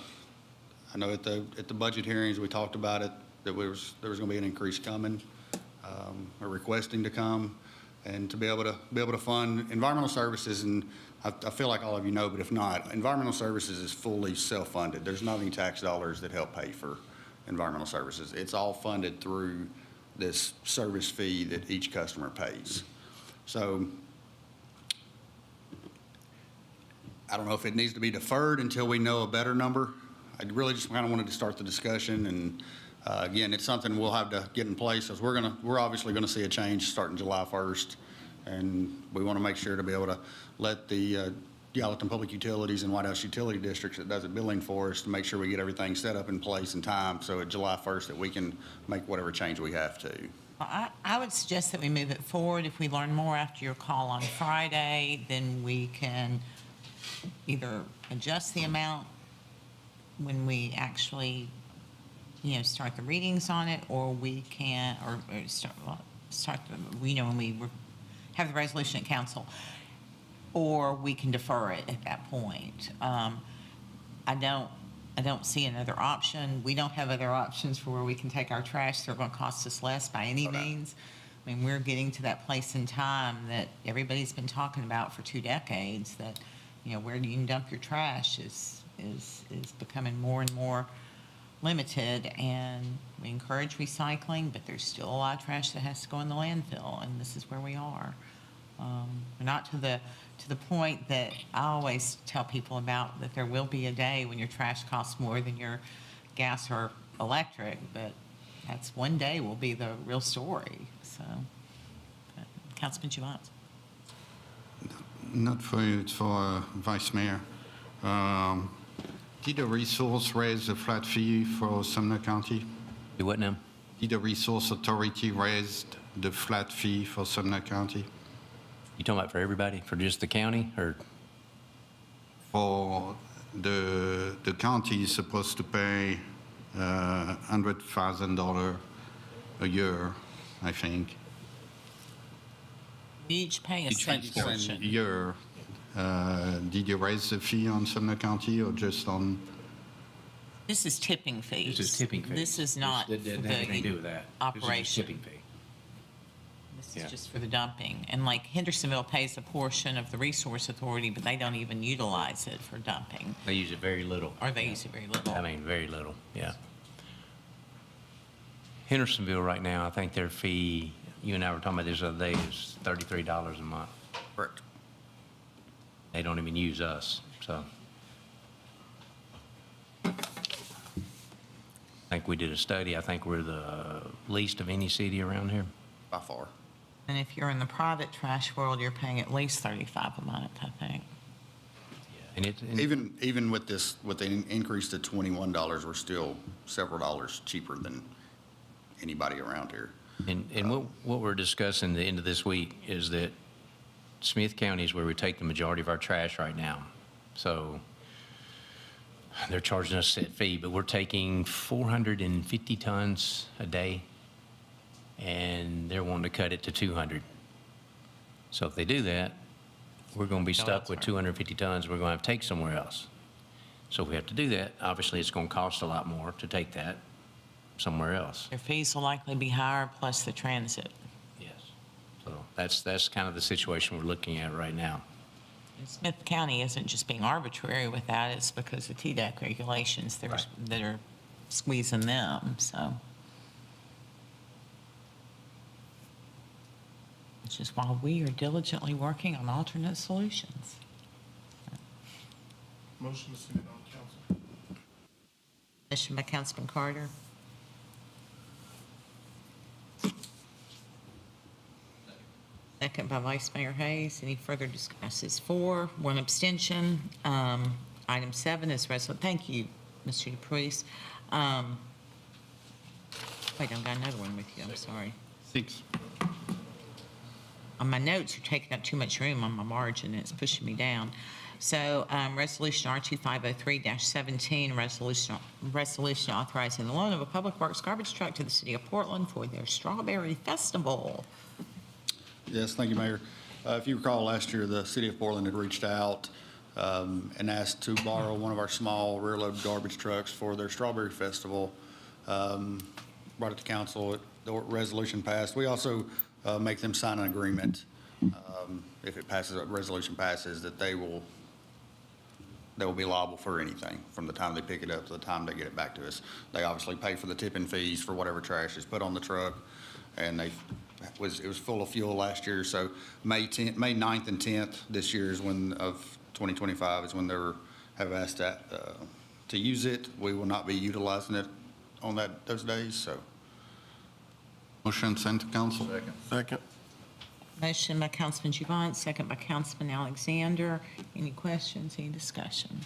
I know at the budget hearings, we talked about it, that there was going to be an increase coming, or requesting to come, and to be able to fund environmental services. And I feel like all of you know, but if not, environmental services is fully self-funded. There's not any tax dollars that help pay for environmental services. It's all funded through this service fee that each customer pays. So I don't know if it needs to be deferred until we know a better number. I really just kind of wanted to start the discussion, and again, it's something we'll have to get in place, because we're obviously going to see a change starting July 1st, and we want to make sure to be able to let the Gallatin Public Utilities and White House Utility Districts that does the billing for us to make sure we get everything set up in place in time, so at July 1st that we can make whatever change we have to. I would suggest that we move it forward. If we learn more after your call on Friday, then we can either adjust the amount when we actually, start the readings on it, or we can, or start the, when we have the resolution at council, or we can defer it at that point. I don't see another option. We don't have other options for where we can take our trash. They're going to cost us less by any means. I mean, we're getting to that place in time that everybody's been talking about for 2 decades, that, where you can dump your trash is becoming more and more limited, and we encourage recycling, but there's still a lot of trash that has to go in the landfill, and this is where we are. We're not to the point that I always tell people about, that there will be a day when your trash costs more than your gas or electric, but that's one day will be the real story, so. Councilman Juvance. Not for you, it's for Vice Mayor. Did the resource raise the flat fee for Sumner County? Do what now? Did the Resource Authority raise the flat fee for Sumner County? You talking about for everybody, for just the county, or? For the county is supposed to pay $100,000 a year, I think. We each pay a set portion. Year. Did you raise the fee on Sumner County or just on? This is tipping fees. This is tipping fees. This is not It doesn't have anything to do with that. This is just operation. tipping fee. This Yeah. is just for the dumping. And like Hendersonville pays a portion of the Resource Authority, but they don't even utilize it for dumping. They use it very little. Or they use it very little. I mean, very little, yeah. Hendersonville right now, I think their fee, you and I were talking about this the other day, is $33 a month. Correct. They don't even use us, so. I think we did a study. I think we're the least of any city around here. By far. And if you're in the private trash world, you're paying at least $35 a month, I think. And it, and Even with this, with the increase to $21, we're still several dollars cheaper than anybody around here. And what we're discussing the end of this week is that Smith County is where we take the majority of our trash right now. So they're charging us a set fee, but we're taking 450 tons a day, and they're wanting to cut it to 200. So if they do that, we're going to be stuck with 250 tons we're going to have to take somewhere else. So if we have to do that, obviously it's going to cost a lot more to take that somewhere else. Their fees will likely be higher, plus the transit. Yes. So that's kind of the situation we're looking at right now. And Smith County isn't just being arbitrary with that, it's because of TDEC regulations that are squeezing them, so. Which is why we are diligently working on alternate solutions. Motion to send it on council. Motion by Councilman Carter. Second by Vice Mayor Hayes. Any further discussions? 4, 1 abstention. Item 7 is thank you, Mr. DePriest. Wait, I've got another one with you, I'm sorry. 6. On my notes, you're taking up too much room on my margin, it's pushing me down. So, Resolution R2503-17, resolution authorizing the loan of a Public Works garbage truck to the city of Portland for their Strawberry Festival. Yes, thank you, Mayor. If you recall, last year, the city of Portland had reached out and asked to borrow one of our small rear-load garbage trucks for their Strawberry Festival. Brought it to council, the resolution passed. We also make them sign an agreement, if it passes, a resolution passes, that they will be liable for anything from the time they pick it up to the time they get it back to us. They obviously pay for the tipping fees for whatever trash is put on the truck, and it was full of fuel last year, so May 9th and 10th this year is of 2025 is when they have asked that to use it. We will not be utilizing it on those days, so. Motion sent to council? Second. Motion by Councilman Juvant, second by Councilman Alexander. Any questions, any discussion?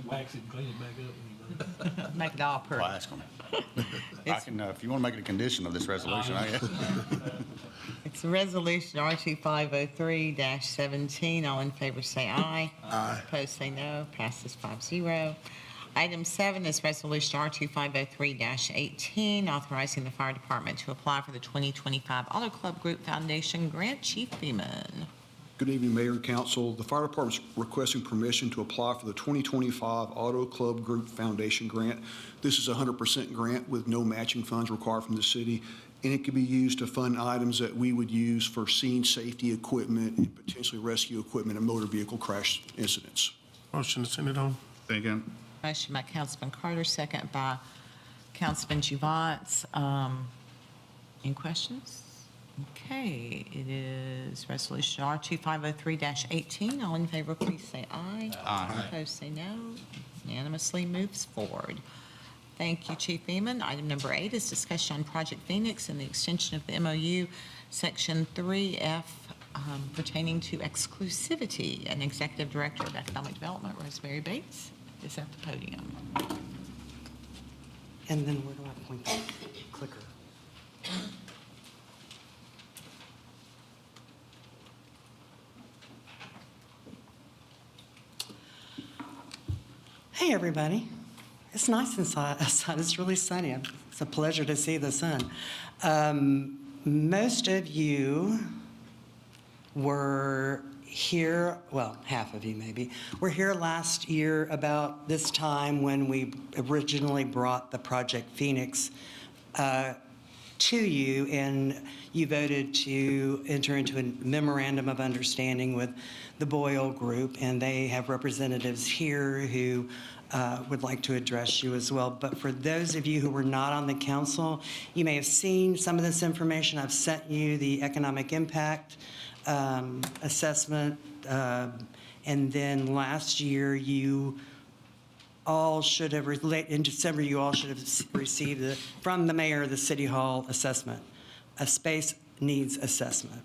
Wax it and clean it back up when you burn Make it all I'll perfect. ask them. I can, if you want to make it a condition of this resolution, It's a resolution R2503-17. All in favor say aye. Aye. Opposed say no. Passes 5-0. Item 7 is resolution R2503-18, authorizing the fire department to apply for the 2025 Auto Club Group Foundation grant. Chief Beeman. Good evening, Mayor and Council. The fire department's requesting permission to apply for the 2025 Auto Club Group Foundation grant. This is a 100% grant with no matching funds required from the city, and it can be used to fund items that we would use for scene safety equipment and potentially rescue equipment in motor vehicle crash incidents. Motion to send it on. Second. Motion by Councilman Carter, second by Councilman Juvance, any questions? Okay, it is Resolution R 2503-18. All in favor, please say aye. Aye. Opposed, say no. Unanimously moves forward. Thank you, Chief Beaman. Item number 8 is discussion on Project Phoenix and the extension of the MOU, Section 3F, pertaining to exclusivity. And Executive Director of Economic Development, Rosemary Bates, is at the podium. And then where do I point the clicker? Hey, everybody. It's nice outside. It's really sunny. It's a pleasure to see the sun. Most of you were here, well, half of you maybe, were here last year about this time when we originally brought the Project Phoenix to you, and you voted to enter into a memorandum of understanding with the Boyle Group, and they have representatives here who would like to address you as well. But for those of you who were not on the council, you may have seen some of this information. I've sent you the economic impact assessment, and then last year you all should have, in December, you all should have received from the mayor the City Hall assessment, a space needs assessment.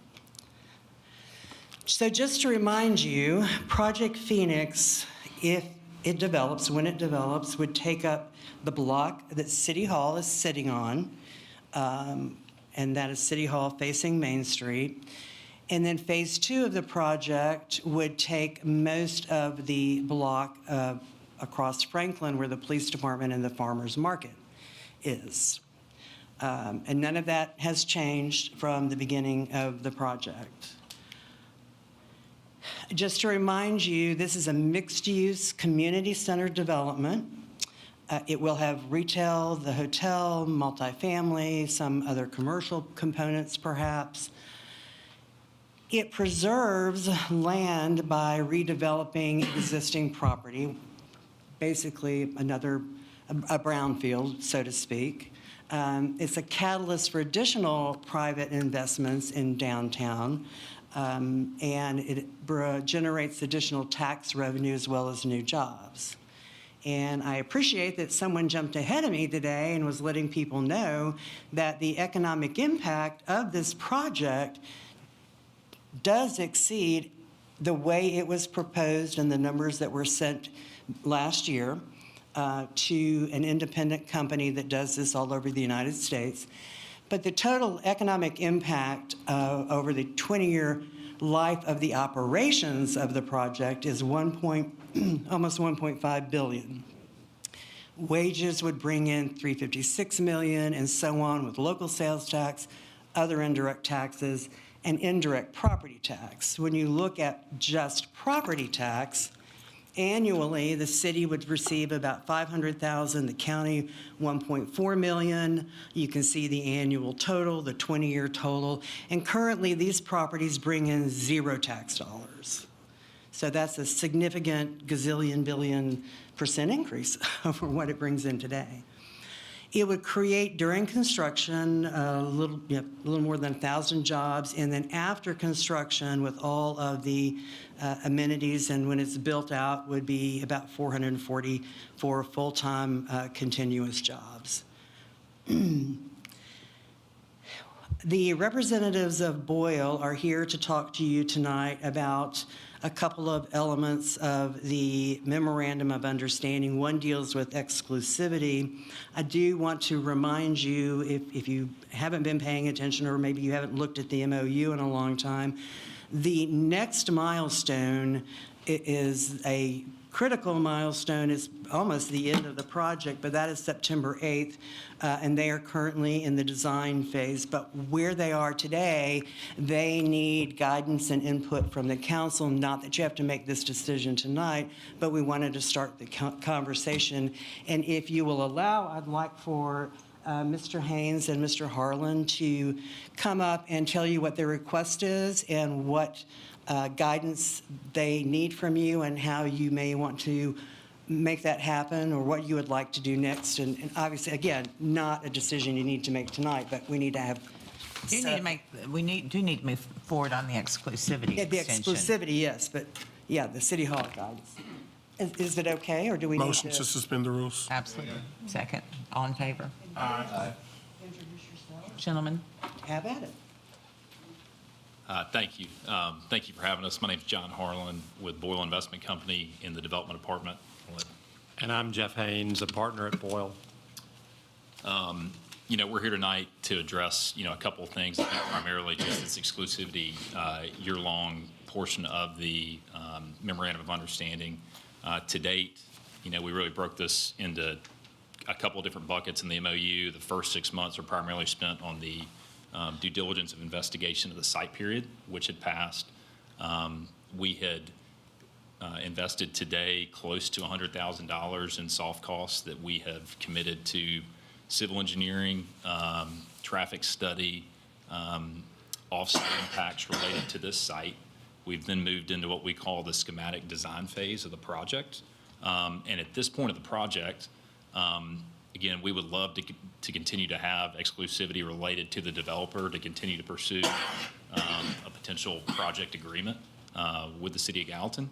So just to remind you, Project Phoenix, if it develops, when it develops, would take up the block that City Hall is sitting on, and that is City Hall facing Main Street. And then phase 2 of the project would take most of the block across Franklin, where the police department and the farmers market is. And none of that has changed from the beginning of the project. Just to remind you, this is a mixed-use, community-centered development. It will have retail, the hotel, multifamily, some other commercial components perhaps. It preserves land by redeveloping existing property, basically a brownfield, so to speak. It's a catalyst for additional private investments in downtown, and it generates additional tax revenue as well as new jobs. And I appreciate that someone jumped ahead of me today and was letting people know that the economic impact of this project does exceed the way it was proposed and the numbers that were sent last year to an independent company that does this all over the United States. But the total economic impact over the 20-year life of the operations of the project is almost $1.5 billion. Wages would bring in $356 million, and so on, with local sales tax, other indirect taxes, and indirect property tax. When you look at just property tax, annually, the city would receive about $500,000, the county $1.4 million. You can see the annual total, the 20-year total, and currently these properties bring in 0 tax dollars. So that's a significant gazillion billion % increase over what it brings in today. It would create, during construction, a little more than 1,000 jobs, and then after construction, with all of the amenities and when it's built out, would be about 444 full-time continuous jobs. The representatives of Boyle are here to talk to you tonight about a couple of elements of the Memorandum of Understanding. One deals with exclusivity. I do want to remind you, if you haven't been paying attention or maybe you haven't looked at the MOU in a long time, the next milestone is a critical milestone. It's almost the end of the project, but that is September 8th, and they are currently in the design phase. But where they are today, they need guidance and input from the council. Not that you have to make this decision tonight, but we wanted to start the conversation. And if you will allow, I'd like for Mr. Haynes and Mr. Harlan to come up and tell you what their request is and what guidance they need from you and how you may want to make that happen, or what you would like to do next. And obviously, again, not a decision you need to make tonight, but we need to have. We need to move forward on the exclusivity Yeah, the extension. exclusivity, yes, but, yeah, the City Hall guidance. Is it okay, or do we need to? Motion to suspend the rules. Absolutely. Second. All in favor? Aye. Gentlemen? Have at it. Thank you. Thank you for having us. My name's John Harlan with Boyle Investment Company in the Development Department. And I'm Jeff Haynes, a partner at Boyle. We're here tonight to address, a couple of things, primarily just this exclusivity, year-long portion of the memorandum of understanding. To date, we really broke this into a couple of different buckets in the MOU. The first 6 months are primarily spent on the due diligence of investigation of the site period, which had passed. We had invested today close to $100,000 in soft costs that we have committed to civil engineering, traffic study, offsite impacts related to this site. We've then moved into what we call the schematic design phase of the project. And at this point of the project, again, we would love to continue to have exclusivity related to the developer to continue to pursue a potential project agreement with the City of Gallatin.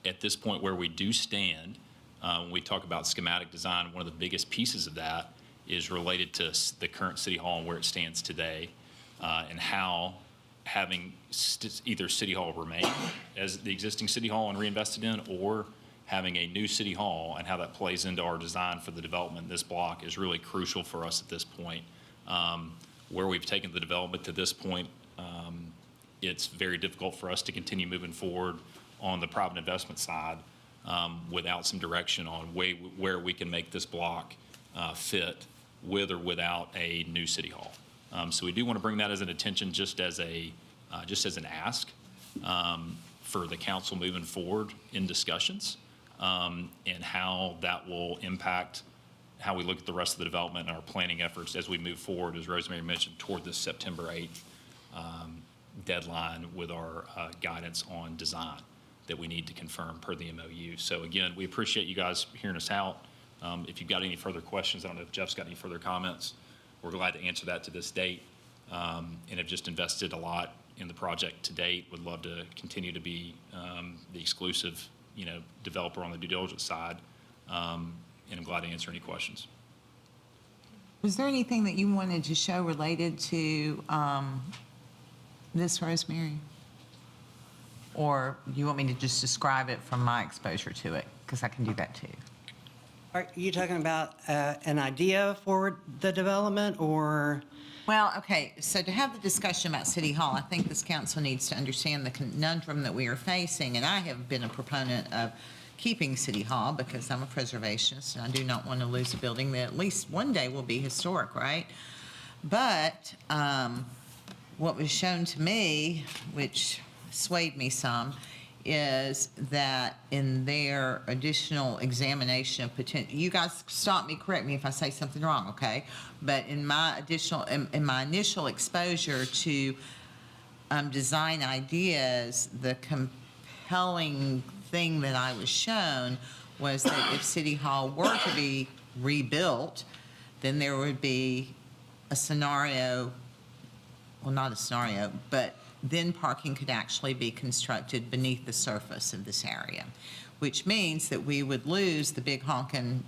At this point where we do stand, when we talk about schematic design, one of the biggest pieces of that is related to the current City Hall and where it stands today, and how having either City Hall remain as the existing City Hall and reinvested in, or having a new City Hall and how that plays into our design for the development in this block is really crucial for us at this point. Where we've taken the development to this point, it's very difficult for us to continue moving forward on the private investment side without some direction on where we can make this block fit with or without a new City Hall. So we do want to bring that as an attention, just as an ask for the council moving forward in discussions, and how that will impact how we look at the rest of the development and our planning efforts as we move forward, as Rosemary mentioned, toward this September 8th deadline with our guidance on design that we need to confirm per the MOU. So again, we appreciate you guys hearing us out. If you've got any further questions, I don't know if Jeff's got any further comments, we're glad to answer that to this date, and have just invested a lot in the project to date. Would love to continue to be the exclusive, developer on the due diligence side, and I'm glad to answer any questions. Was there anything that you wanted to show related to this, Rosemary? Or you want me to just describe it from my exposure to it? Because I can do that too. Are you talking about an idea for the development, or? Well, okay, so to have the discussion about City Hall, I think this council needs to understand the conundrum that we are facing, and I have been a proponent of keeping City Hall because I'm a preservationist, and I do not want to lose a building that at least one day will be historic, right? But what was shown to me, which swayed me some, is that in their additional examination of potential, you guys stop me, correct me if I say something wrong, okay? But in my initial exposure to design ideas, the compelling thing that I was shown was that if City Hall were to be rebuilt, then there would be a scenario, well, not a scenario, but then parking could actually be constructed beneath the surface of this area, which means that we would lose the big honkin'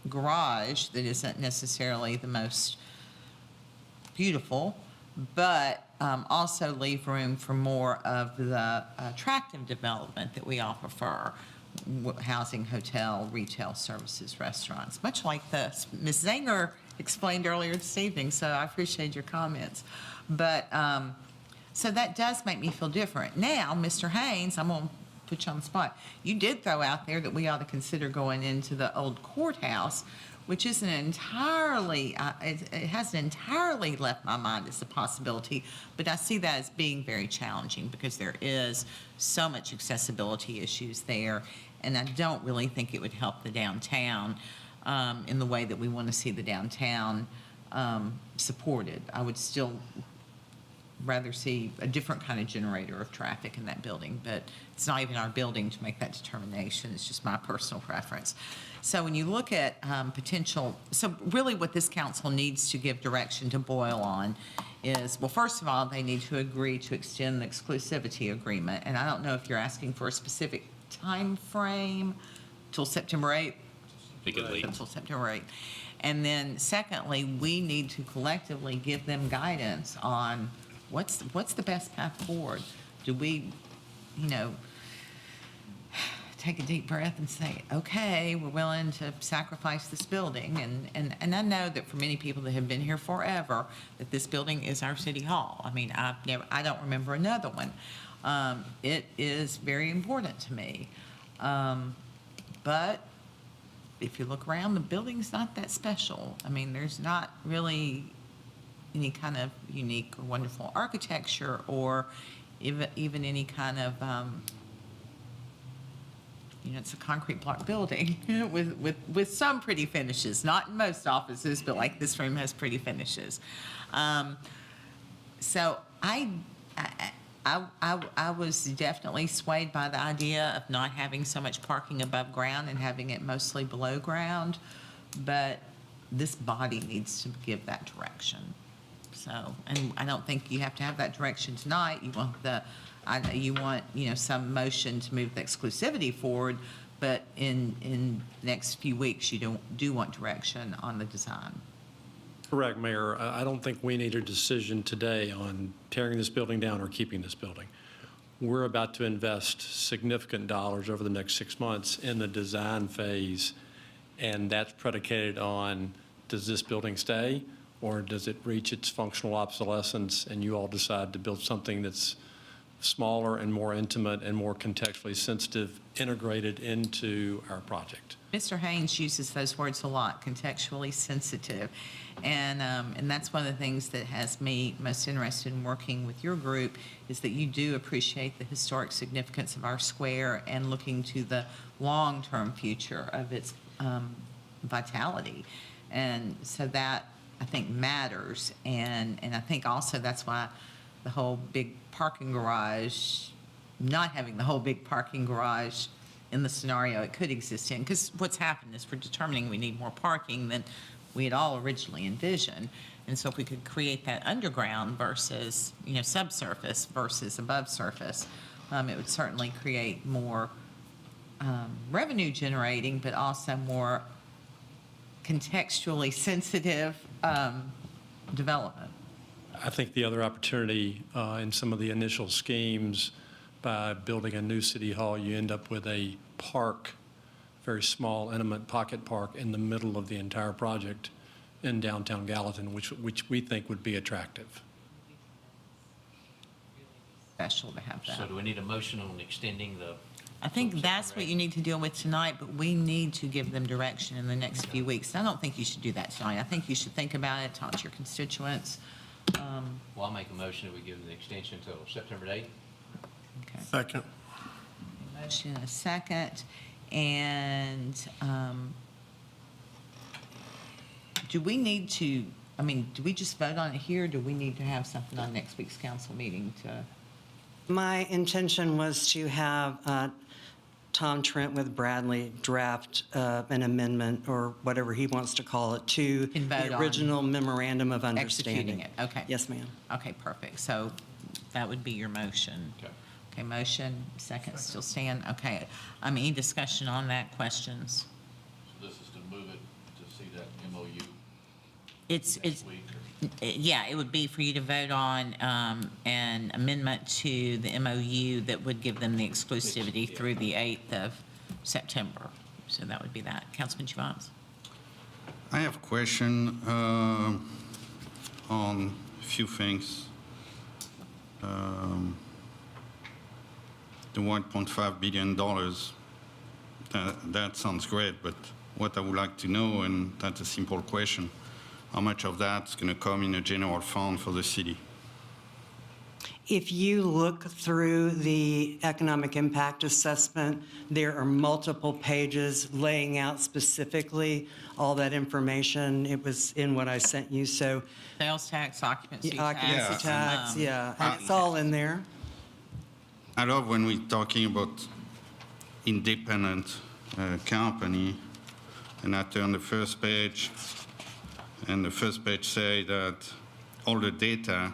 garage that isn't necessarily the most beautiful, but also leave room for more of the attractive development that we all prefer: housing, hotel, retail services, restaurants, much like this. Ms. Zanger explained earlier this evening, so I appreciate your comments. But so that does make me feel different. Now, Mr. Haynes, I'm going to put you on the spot. You did throw out there that we ought to consider going into the old courthouse, which isn't entirely, it hasn't entirely left my mind as a possibility, but I see that as being very challenging because there is so much accessibility issues there, and I don't really think it would help the downtown in the way that we want to see the downtown supported. I would still rather see a different kind of generator of traffic in that building, but it's not even our building to make that determination. It's just my personal preference. So when you look at potential, so really what this council needs to give direction to Boyle on is, well, first of all, they need to agree to extend the exclusivity agreement. And I don't know if you're asking for a specific time frame till September 8th. Be good lead. Until September 8th. And then secondly, we need to collectively give them guidance on what's the best path forward. Do we, take a deep breath and say, okay, we're willing to sacrifice this building. And I know that for many people that have been here forever, that this building is our city hall. I mean, I don't remember another one. It is very important to me. But if you look around, the building's not that special. I mean, there's not really any kind of unique or wonderful architecture or even any kind of, it's a concrete block building with some pretty finishes, not in most offices, but like this room has pretty finishes. So I was definitely swayed by the idea of not having so much parking above ground and having it mostly below ground, but this body needs to give that direction. So, and I don't think you have to have that direction tonight. You want some motion to move the exclusivity forward, but in the next few weeks, you do want direction on the design. Correct, Mayor. I don't think we need a decision today on tearing this building down or keeping this building. We're about to invest significant dollars over the next 6 months in the design phase, and that's predicated on, does this building stay, or does it reach its functional obsolescence, and you all decide to build something that's smaller and more intimate and more contextually sensitive, integrated into our project? Mr. Haynes uses those words a lot, contextually sensitive. And that's one of the things that has me most interested in working with your group is that you do appreciate the historic significance of our square and looking to the long-term future of its vitality. And so that, I think, matters. And I think also that's why the whole big parking garage, not having the whole big parking garage in the scenario it could exist in, because what's happened is we're determining we need more parking than we had all originally envisioned. And so if we could create that underground versus, subsurface versus above surface, it would certainly create more revenue generating, but also more contextually sensitive development. I think the other opportunity in some of the initial schemes, by building a new city hall, you end up with a park, very small, intimate pocket park in the middle of the entire project in downtown Gallatin, which we think would be attractive. Special to have that. So do we need a motion on extending the? I think that's what you need to deal with tonight, but we need to give them direction in the next few weeks. I don't think you should do that tonight. I think you should think about it, talk to your constituents. Well, I'll make a motion that we give them the extension until September 8th. Okay. Second. Motion and a second. And do we need to, do we just vote on it here? Or do we need to have something on next week's council meeting to? My intention was to have Tom Trent with Bradley draft an amendment, or whatever he wants to call it, to Can vote the on original memorandum of understanding. Executing it, okay. Yes, ma'am. Okay, perfect. So that would be your motion. Okay. Okay, motion, second still stand. Okay. Any discussion on that, questions? So this is to move it to see that MOU It's, next week? yeah, it would be for you to vote on an amendment to the MOU that would give them the exclusivity through the 8th of September. So that would be that. Councilman Chivans? I have a question on a few things. The $1.5 billion, that sounds great, but what I would like to know, and that's a simple question, how much of that's going to come in a general fund for the city? If you look through the economic impact assessment, there are multiple pages laying out specifically all that information. It was in what I sent you, so Sales tax, occupancy tax. occupancy tax, yeah, and it's all in there. I love when we're talking about independent company, and I turn the first page, and the first page say that all the data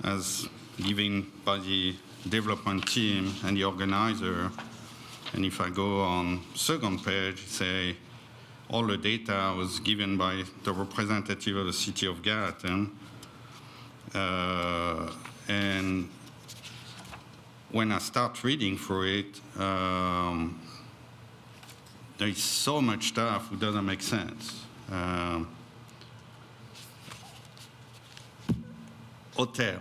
as given by the development team and the organizer, and if I go on second page, say all the data was given by the representative of the city of Gallatin, and when I start reading through it, there is so much stuff that doesn't make sense. Hotel.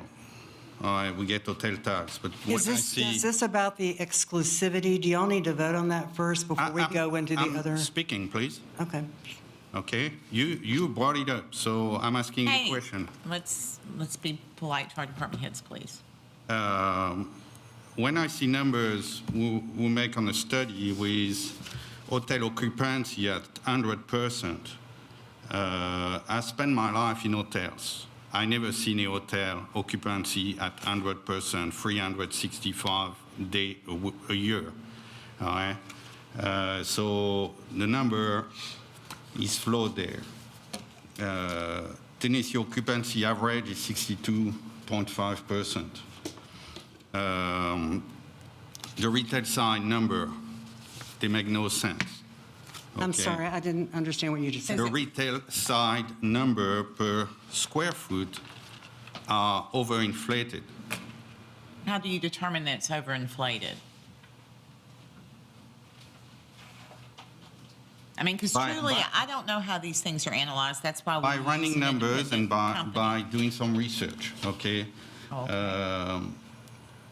All right, we get hotel tax, but what I see... Is this about the exclusivity? Do y'all need to vote on that first before we go into the other? Speaking, please. Okay. Okay, you brought it up, so I'm asking you a Hey, question. let's be polite to our department heads, please. When I see numbers we make on a study with hotel occupancy at 100%, I spend my life in hotels. I never seen a hotel occupancy at 100%, 365 days a year. All right? So the number is flawed there. Tennessee occupancy average is 62.5%. The retail side number, they make no sense. I'm Okay? sorry, I didn't understand what you just said. The retail side number per square foot are overinflated. How do you determine that it's overinflated? I mean, because truly, I don't know how these things are analyzed. That's why By we running use an numbers and independent by company. doing some research, okay?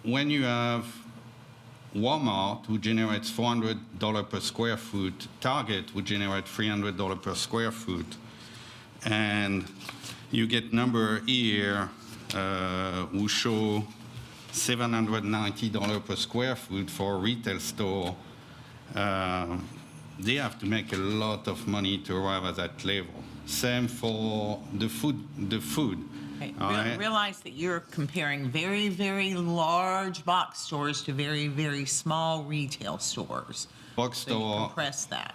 When you have Walmart, who generates $400 per square foot, Target would generate $300 per square foot, and you get number here who show $790 per square foot for a retail store. They have to make a lot of money to arrive at that level. Same for the food. Okay, All right? realize that you're comparing very, very large box stores to very, very small retail stores. Box So you store compress that.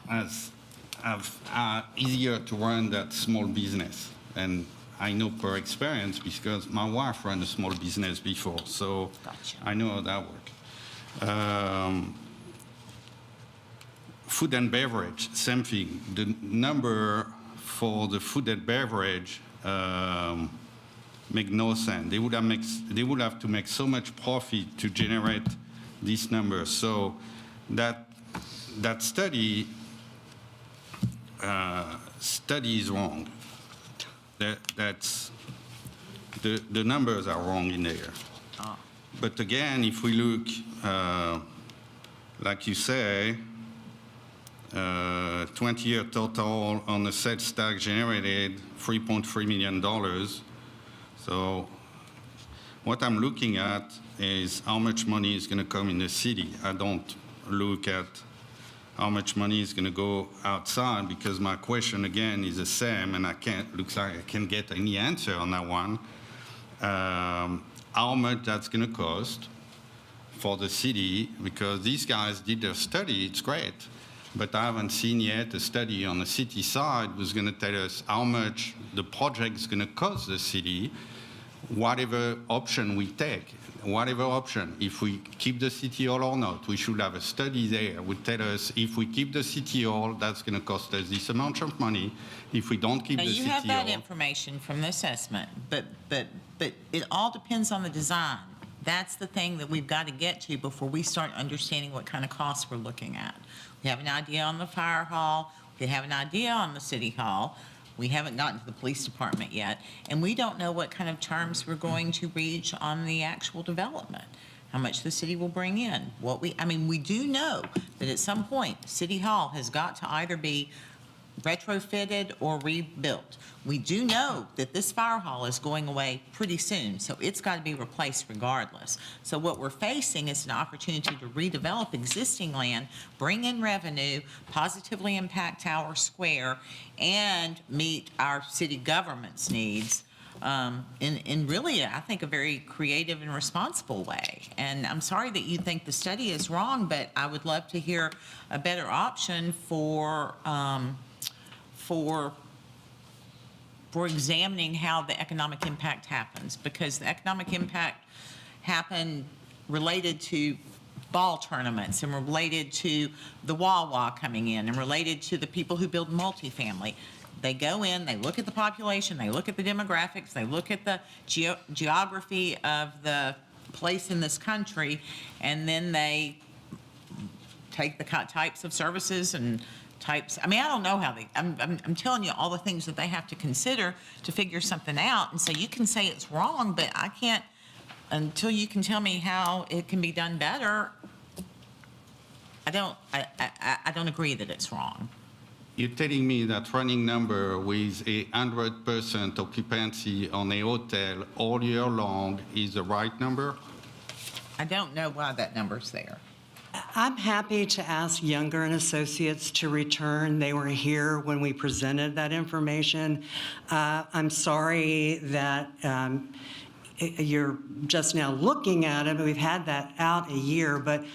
are easier to run that small business. And I know per experience because my wife ran a small business before, so Gotcha. I know how that works. Food and beverage, same thing. The number for the food and beverage make no sense. They would have to make so much profit to generate these numbers. So that study is wrong. That's the numbers are wrong in there. But again, if we look, like you say, 20-year total on the sales tax generated $3.3 million. So what I'm looking at is how much money is going to come in the city. I don't look at how much money is going to go outside because my question again is the same, and looks like I can't get any answer on that one. How much that's going to cost for the city? Because these guys did their study, it's great, but I haven't seen yet a study on the city side who's going to tell us how much the project is going to cost the city, whatever option we take. Whatever option, if we keep the city hall or not, we should have a study there would tell us if we keep the city hall, that's going to cost us this amount of money. If we don't keep Now, the you city have that hall, information from the assessment, but it all depends on the design. That's the thing that we've got to get to before we start understanding what kind of costs we're looking at. We have an idea on the fire hall. We have an idea on the city hall. We haven't gotten to the police department yet, and we don't know what kind of terms we're going to reach on the actual development, how much the city will bring in. We do know that at some point, City Hall has got to either be retrofitted or rebuilt. We do know that this fire hall is going away pretty soon, so it's got to be replaced regardless. So what we're facing is an opportunity to redevelop existing land, bring in revenue, positively impact Tower Square, and meet our city government's needs in really, I think, a very creative and responsible way. And I'm sorry that you think the study is wrong, but I would love to hear a better option for examining how the economic impact happens, because the economic impact happened related to ball tournaments and related to the Wawa coming in and related to the people who build multifamily. They go in, they look at the population, they look at the demographics, they look at the geography of the place in this country, and then they take the types of services and types. I mean, I don't know how they, I'm telling you all the things that they have to consider to figure something out. And so you can say it's wrong, but I can't, until you can tell me how it can be done better, I don't agree that it's wrong. You're telling me that running number with 100% occupancy on a hotel all year long is the right number? I don't know why that number's there. I'm happy to ask Younger and Associates to return. They were here when we presented that information. I'm sorry that you're just now looking at it. We've had that out a year, but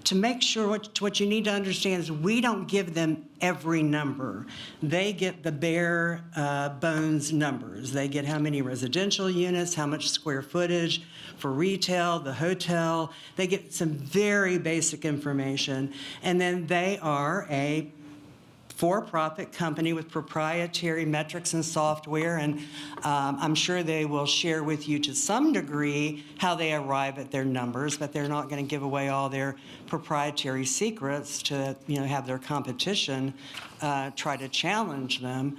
to make sure, what you need to understand is we don't give them every number. They get the bare bones numbers. They get how many residential units, how much square footage for retail, the hotel. They get some very basic information. And then they are a for-profit company with proprietary metrics and software, and I'm sure they will share with you to some degree how they arrive at their numbers, but they're not going to give away all their proprietary secrets to, have their competition try to challenge them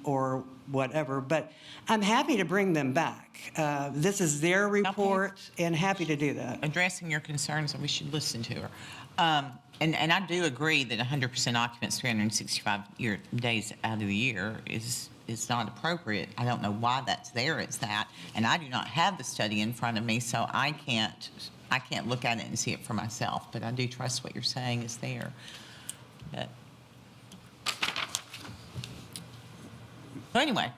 or whatever. But I'm happy to bring them back. This is their report, and happy to do that. Addressing your concerns, and we should listen to her. And I do agree that 100% occupants 365 days out of the year is not appropriate. I don't know why that's there. It's that, and I do not have the study in front of me, so I can't look at it and see it for myself. But I do trust what you're saying is there. But anyway,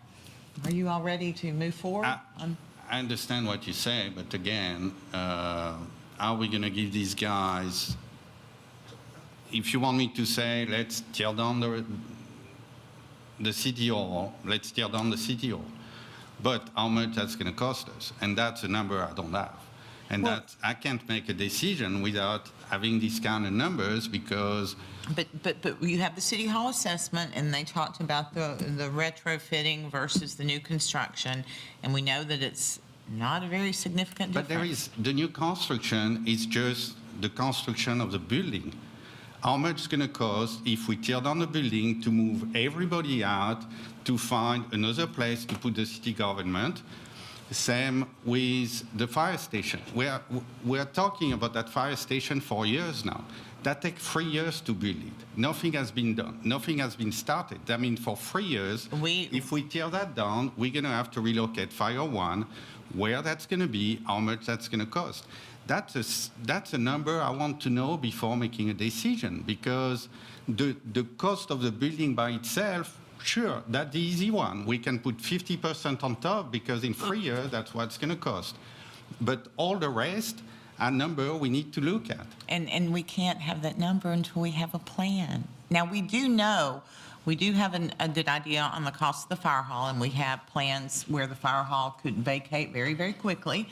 are you all ready to move forward? I understand what you say, but again, are we going to give these guys? If you want me to say, let's tear down the city hall, let's tear down the city hall. But how much that's going to cost us? And that's a number I don't have. And I can't make a decision without having these kind of numbers because... But you have the city hall assessment, and they talked about the retrofitting versus the new construction, and we know that it's not a very significant difference. But the new construction is just the construction of the building. How much it's going to cost if we tear down the building to move everybody out to find another place to put the city government? Same with the fire station. We're talking about that fire station for years now. That takes 3 years to build it. Nothing has been done. Nothing has been started. I mean, for 3 years, if we tear that down, we're going to have to relocate Fire 1, where that's going to be, how much that's going to cost. That's a number I want to know before making a decision, because the cost of the building by itself, sure, that's the easy one. We can put 50% on top because in 3 years, that's what it's going to cost. But all the rest, a number we need to look at. And we can't have that number until we have a plan. Now, we do have a good idea on the cost of the fire hall, and we have plans where the fire hall could vacate very, very quickly.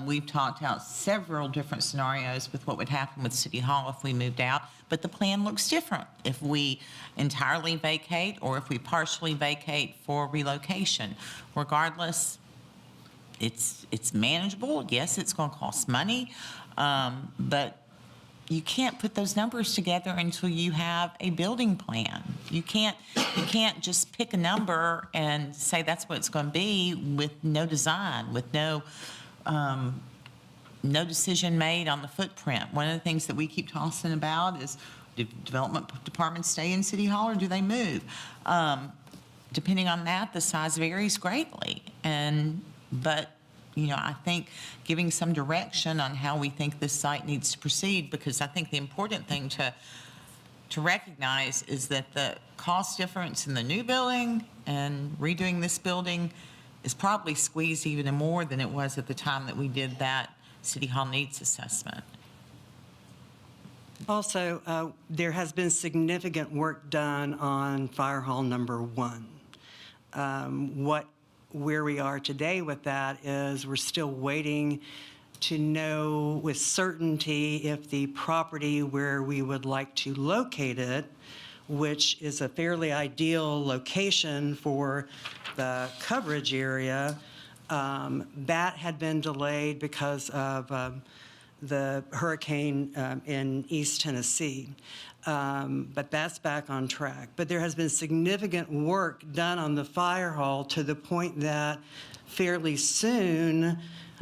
We've talked out several different scenarios with what would happen with City Hall if we moved out, but the plan looks different if we entirely vacate or if we partially vacate for relocation. Regardless, it's manageable. Yes, it's going to cost money, but you can't put those numbers together until you have a building plan. You can't just pick a number and say that's what it's going to be with no design, with no decision made on the footprint. One of the things that we keep tossing about is, development departments stay in City Hall or do they move? Depending on that, the size varies greatly. But I think giving some direction on how we think this site needs to proceed, because I think the important thing to recognize is that the cost difference in the new building and redoing this building is probably squeezed even more than it was at the time that we did that City Hall needs assessment. Also, there has been significant work done on Fire Hall number 1. Where we are today with that is we're still waiting to know with certainty if the property where we would like to locate it, which is a fairly ideal location for the coverage area, that had been delayed because of the hurricane in East Tennessee. But that's back on track. But there has been significant work done on the fire hall to the point that fairly soon,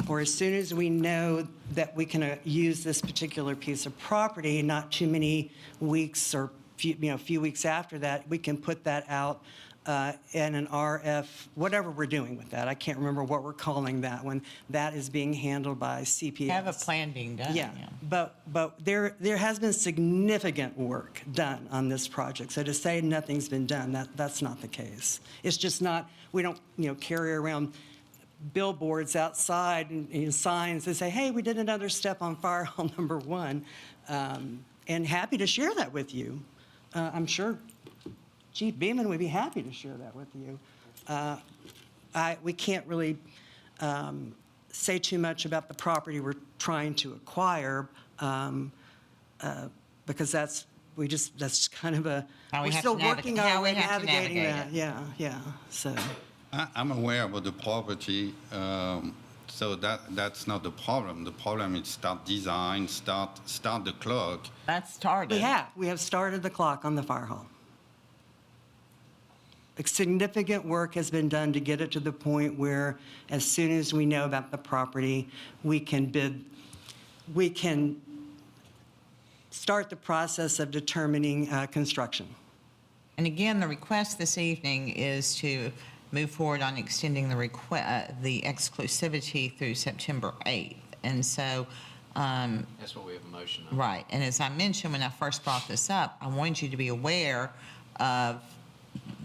or as soon as we know that we can use this particular piece of property, not too many weeks or few weeks after that, we can put that out in an RF, whatever we're doing with that. I can't remember what we're calling that when that is being handled by CPS. We have a plan being done. Yeah, but there has been significant work done on this project. So to say nothing's been done, that's not the case. It's just not, we don't, carry around billboards outside and signs that say, hey, we did another step on Fire Hall number 1. And happy to share that with you. I'm sure Chief Beeman would be happy to share that with you. We can't really say too much about the property we're trying to acquire because that's kind of we're still working our way navigating that. Yeah. So I'm aware about the property, so that's not the problem. The problem is start design, start the clock. That's started. We have started the clock on the fire hall. Significant work has been done to get it to the point where as soon as we know about the property, we can start the process of determining construction. And again, the request this evening is to move forward on extending the exclusivity through September 8th. And so That's what we have a motion on. right. And as I mentioned when I first brought this up, I wanted you to be aware of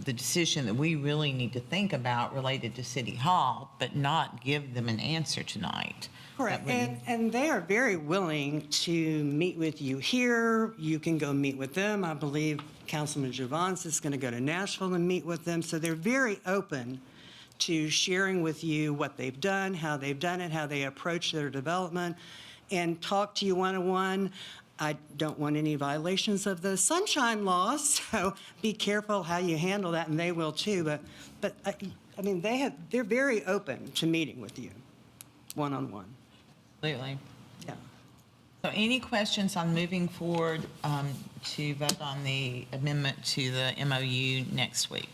the decision that we really need to think about related to City Hall, but not give them an answer tonight. Correct. And they are very willing to meet with you here. You can go meet with them. I believe Councilman Javance is going to go to Nashville and meet with them. So they're very open to sharing with you what they've done, how they've done it, how they approach their development, and talk to you one-on-one. I don't want any violations of the sunshine laws, so be careful how you handle that, and they will too. But I mean, they're very open to meeting with you, one-on-one. Absolutely. Yeah. So any questions on moving forward to vote on the amendment to the MOU next week?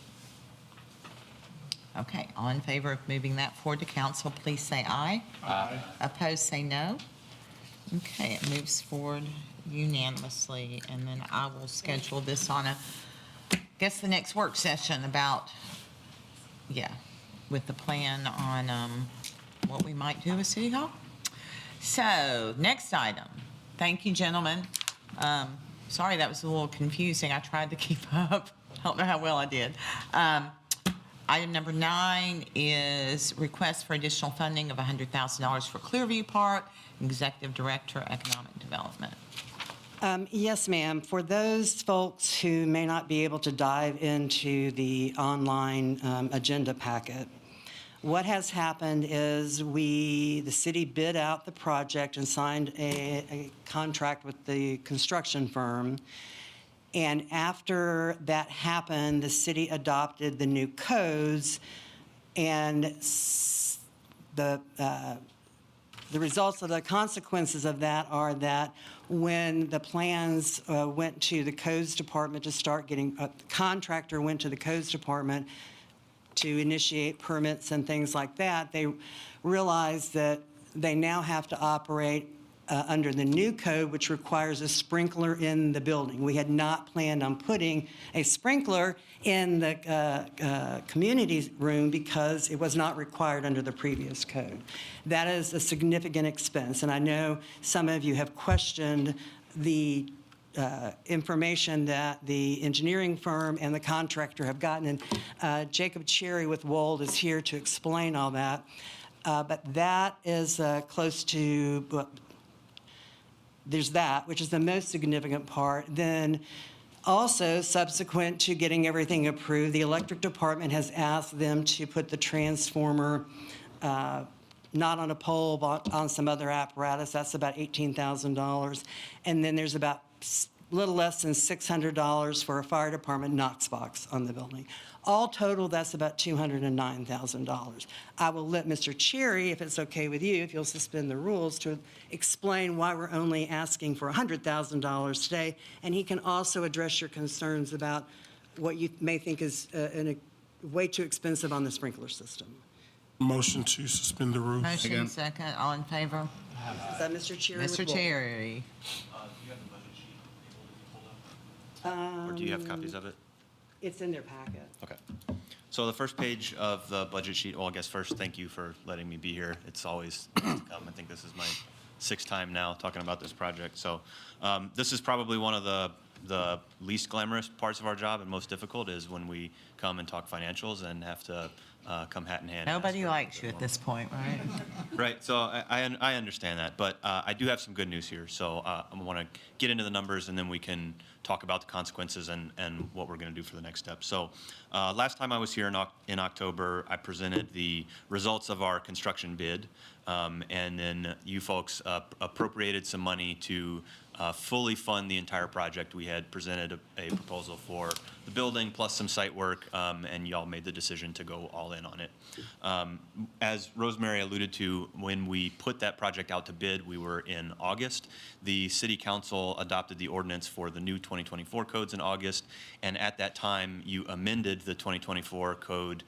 Okay, all in favor of moving that forward to council, please say aye. Aye. Opposed, say no. Okay, it moves forward unanimously, and then I will schedule this on the next work session about, with the plan on what we might do with City Hall. So, next item. Thank you, gentlemen. Sorry, that was a little confusing. I tried to keep up. I don't know how well I did. Item number 9 is request for additional funding of $100,000 for Clearview Park, Executive Director, Economic Development. Yes, ma'am. For those folks who may not be able to dive into the online agenda packet, what has happened is the city bid out the project and signed a contract with the construction firm. And after that happened, the city adopted the new codes, and the results of the consequences of that are that when the plans went to the codes department to start getting, the contractor went to the codes department to initiate permits and things like that, they realized that they now have to operate under the new code, which requires a sprinkler in the building. We had not planned on putting a sprinkler in the community room because it was not required under the previous code. That is a significant expense, and I know some of you have questioned the information that the engineering firm and the contractor have gotten, and Jacob Cherry with Wold is here to explain all that. But that is close to, there's that, which is the most significant part. Then also, subsequent to getting everything approved, the electric department has asked them to put the transformer not on a pole, but on some other apparatus. That's about $18,000. And then there's about a little less than $600 for a fire department Knox box on the building. All total, that's about $209,000. I will let Mr. Cherry, if it's okay with you, if you'll suspend the rules, to explain why we're only asking for $100,000 today, and he can also address your concerns about what you may think is way too expensive on the sprinkler system. Motion to suspend the rules. Motion second, all in favor? Is that Mr. Cherry? with Mr. Wolf? Cherry. Or do you have copies of it? It's in their packet. Okay. So the first page of the budget sheet, well, I guess first, thank you for letting me be here. It's always nice to come. I think this is my sixth time now talking about this project. So this is probably one of the least glamorous parts of our job and most difficult is when we come and talk financials and have to come hat in hand. Nobody likes you at this point, right? Right, so I understand that, but I do have some good news here. So I want to get into the numbers, and then we can talk about the consequences and what we're going to do for the next step. So last time I was here in October, I presented the results of our construction bid, and then you folks appropriated some money to fully fund the entire project. We had presented a proposal for the building plus some site work, and y'all made the decision to go all in on it. As Rosemary alluded to, when we put that project out to bid, we were in August. The City Council adopted the ordinance for the new 2024 codes in August, and at that time, you amended the 2024 code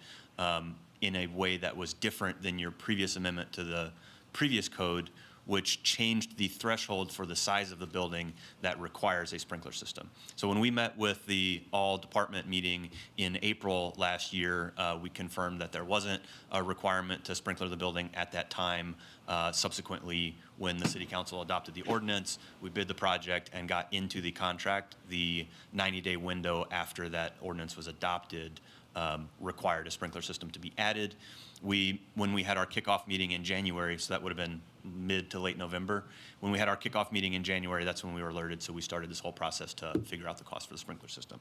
in a way that was different than your previous amendment to the previous code, which changed the threshold for the size of the building that requires a sprinkler system. So when we met with the all-department meeting in April last year, we confirmed that there wasn't a requirement to sprinkler the building at that time. Subsequently, when the City Council adopted the ordinance, we bid the project and got into the contract. The 90-day window after that ordinance was adopted required a sprinkler system to be added. When we had our kickoff meeting in January, so that would have been mid to late November, when we had our kickoff meeting in January, that's when we were alerted, so we started this whole process to figure out the cost for the sprinkler system.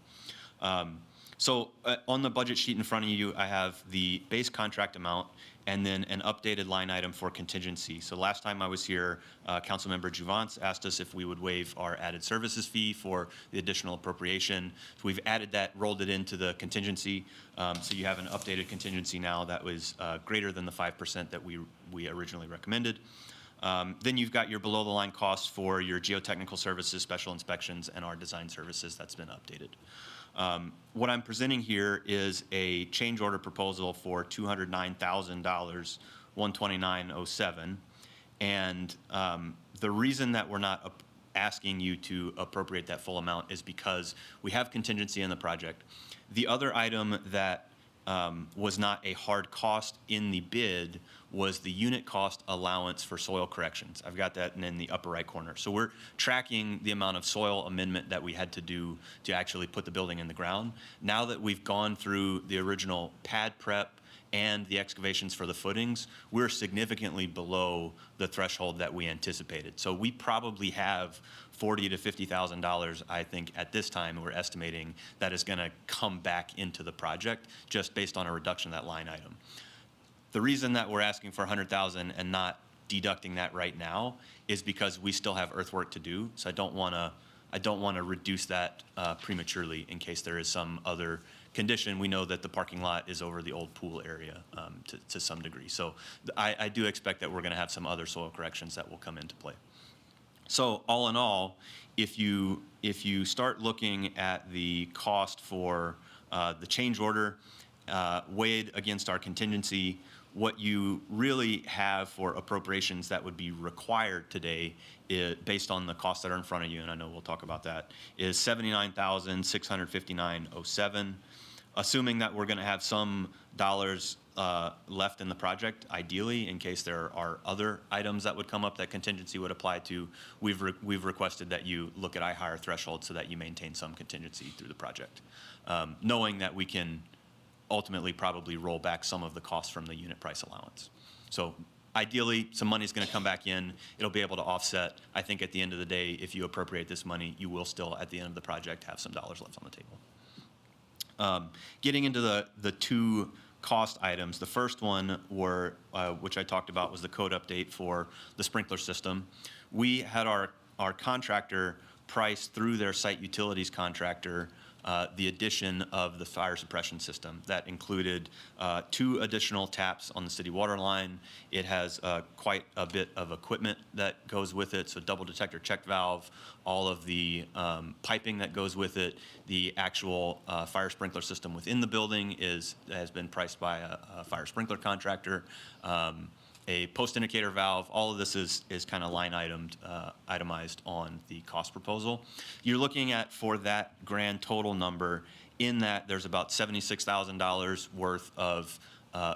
So on the budget sheet in front of you, I have the base contract amount and then an updated line item for contingency. So last time I was here, Councilmember Juvance asked us if we would waive our added services fee for the additional appropriation. So we've added that, rolled it into the contingency. So you have an updated contingency now that was greater than the 5% that we originally recommended. Then you've got your below-the-line costs for your geotechnical services, special inspections, and our design services. That's been updated. What I'm presenting here is a change order proposal for $209,000, $129,07. And the reason that we're not asking you to appropriate that full amount is because we have contingency in the project. The other item that was not a hard cost in the bid was the unit cost allowance for soil corrections. I've got that in the upper right corner. So we're tracking the amount of soil amendment that we had to do to actually put the building in the ground. Now that we've gone through the original pad prep and the excavations for the footings, we're significantly below the threshold that we anticipated. So we probably have $40,000 to $50,000, I think, at this time, we're estimating that is going to come back into the project just based on a reduction of that line item. The reason that we're asking for $100,000 and not deducting that right now is because we still have earthwork to do. So I don't want to reduce that prematurely in case there is some other condition. We know that the parking lot is over the old pool area to some degree. So I do expect that we're going to have some other soil corrections that will come into play. So all in all, if you start looking at the cost for the change order weighed against our contingency, What you really have for appropriations that would be required today, based on the costs that are in front of you, and I know we'll talk about that, is $79,659.07. Assuming that we're going to have some dollars left in the project, ideally, in case there are other items that would come up that contingency would apply to, we've requested that you look at higher thresholds so that you maintain some contingency through the project, knowing that we can ultimately probably roll back some of the costs from the unit price allowance. So ideally, some money's going to come back in. It'll be able to offset. I think at the end of the day, if you appropriate this money, you will still, at the end of the project, have some dollars left on the table. Getting into the two cost items, the first one were, which I talked about, was the code update for the sprinkler system. We had our contractor price through their site utilities contractor the addition of the fire suppression system. That included 2 additional taps on the city water line. It has quite a bit of equipment that goes with it, so double detector check valve, all of the piping that goes with it. The actual fire sprinkler system within the building has been priced by a fire sprinkler contractor. A post indicator valve, all of this is kind of line itemized on the cost proposal. You're looking at, for that grand total number, in that there's about $76,000 worth of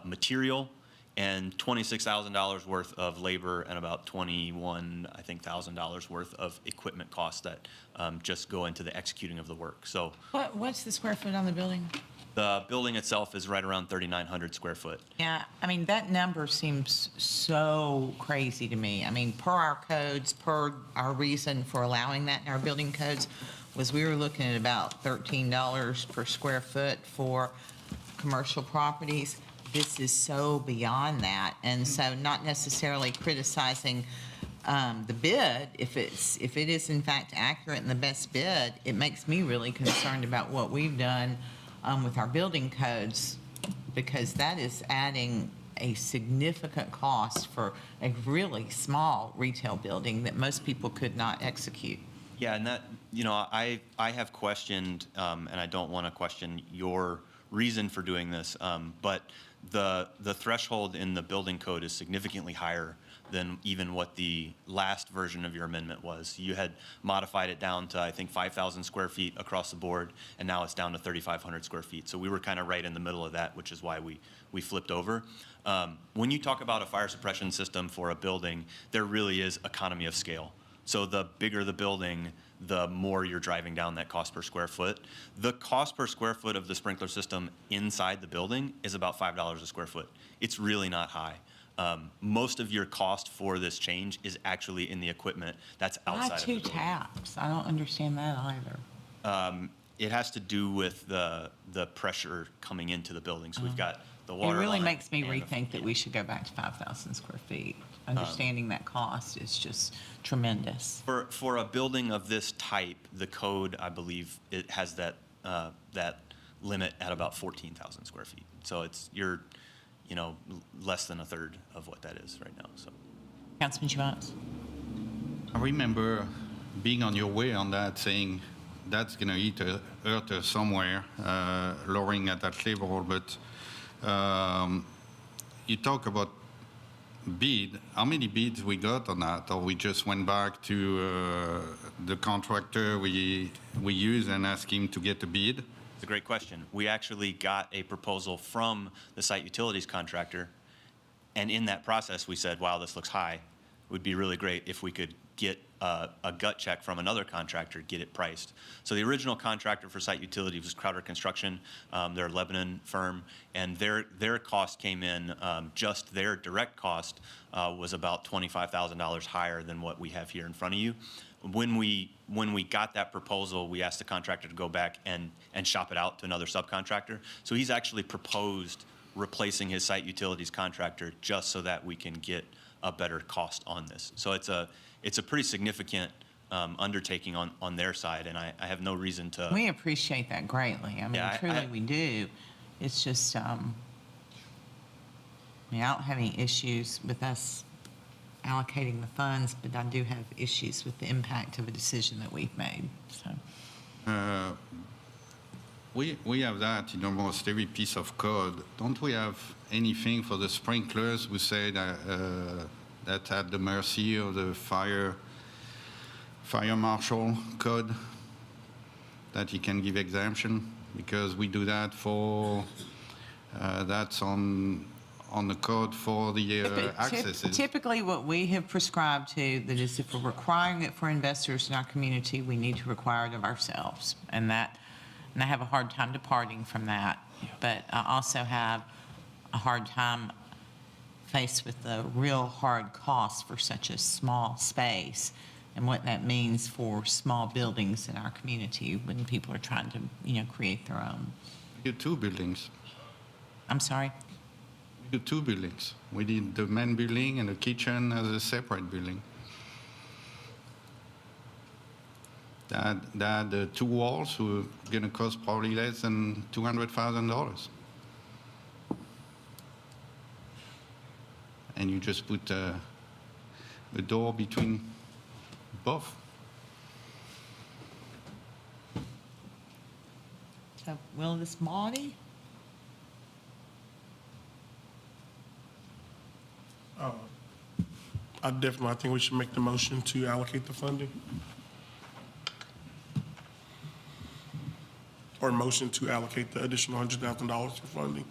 material and $26,000 worth of labor and about $21,000 worth of equipment costs that just go into the executing of the work. So What's the square foot on the building? the building itself is right around 3,900 square foot. Yeah, I mean, that number seems so crazy to me. I mean, per our codes, per our reason for allowing that in our building codes, was we were looking at about $13 per square foot for commercial properties. This is so beyond that, and so not necessarily criticizing the bid. If it is in fact accurate and the best bid, it makes me really concerned about what we've done with our building codes, because that is adding a significant cost for a really small retail building that most people could not execute. Yeah, and that, I have questioned, and I don't want to question your reason for doing this, but the threshold in the building code is significantly higher than even what the last version of your amendment was. You had modified it down to, I think, 5,000 square feet across the board, and now it's down to 3,500 square feet. So we were kind of right in the middle of that, which is why we flipped over. When you talk about a fire suppression system for a building, there really is economy of scale. So the bigger the building, the more you're driving down that cost per square foot. The cost per square foot of the sprinkler system inside the building is about $5 a square foot. It's really not high. Most of your cost for this change is actually in the equipment that's outside Why of the two building. taps? I don't understand that either. It has to do with the pressure coming into the building. So we've got the water It really line makes me and the- rethink that we should go back to 5,000 square feet. Understanding that cost is just tremendous. For a building of this type, the code, I believe, it has that limit at about 14,000 square feet. So you're less than a third of what that is right now. So, Councilman Giovanni? I remember being on your way on that, saying that's going to hurt us somewhere, lowering at that level. But you talk about bid. How many bids we got on that? Or we just went back to the contractor we use and asked him to get a bid? it's a great question. We actually got a proposal from the site utilities contractor, and in that process, we said, wow, this looks high. It would be really great if we could get a gut check from another contractor, get it priced. So the original contractor for site utilities was Crowder Construction. They're a Lebanon firm, and their cost came in, just their direct cost was about $25,000 higher than what we have here in front of you. When we got that proposal, we asked the contractor to go back and shop it out to another subcontractor. So he's actually proposed replacing his site utilities contractor just so that we can get a better cost on this. So it's a pretty significant undertaking on their side, and I have no reason to. We appreciate that greatly. I mean, Yeah, truly we do. It's just, I don't have any issues with us allocating the funds, but I do have issues with the impact of a decision that we've made, so. We have that in almost every piece of code. Don't we have anything for the sprinklers? We say that at the mercy of the fire marshal code, that he can give exemption, because we do that for, that's on the code for the accesses. Typically, what we have prescribed to, that is if we're requiring it for investors in our community, we need to require it of ourselves. And I have a hard time departing from that. But I also have a hard time faced with the real hard cost for such a small space and what that means for small buildings in our community when people are trying to, create their own. We do 2 buildings. I'm sorry? We do 2 buildings. We did the main building and the kitchen as a separate building. That the 2 walls were going to cost probably less than $200,000. And you just put a door between both. So, will this Marty? I think we should make the motion to allocate the funding. Or motion to allocate the additional $100,000 for funding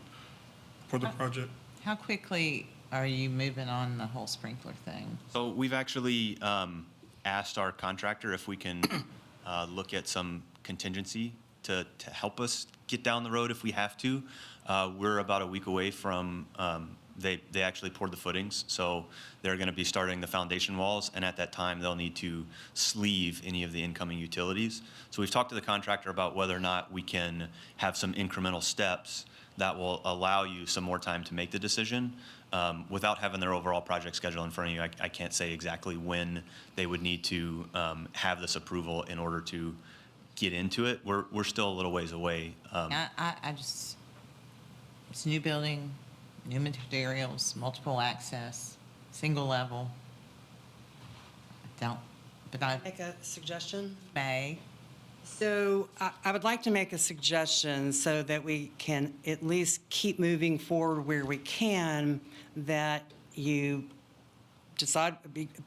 for the project. How quickly are you moving on the whole sprinkler thing? So we've actually asked our contractor if we can look at some contingency to help us get down the road if we have to. We're about a week away from, they actually poured the footings, so they're going to be starting the foundation walls, and at that time, they'll need to sleeve any of the incoming utilities. So we've talked to the contractor about whether or not we can have some incremental steps that will allow you some more time to make the decision. Without having their overall project schedule in front of you, I can't say exactly when they would need to have this approval in order to get into it. We're still a little ways away. It's a new building, new materials, multiple access, single level. Make a suggestion? May. So I would like to make a suggestion so that we can at least keep moving forward where we can, that you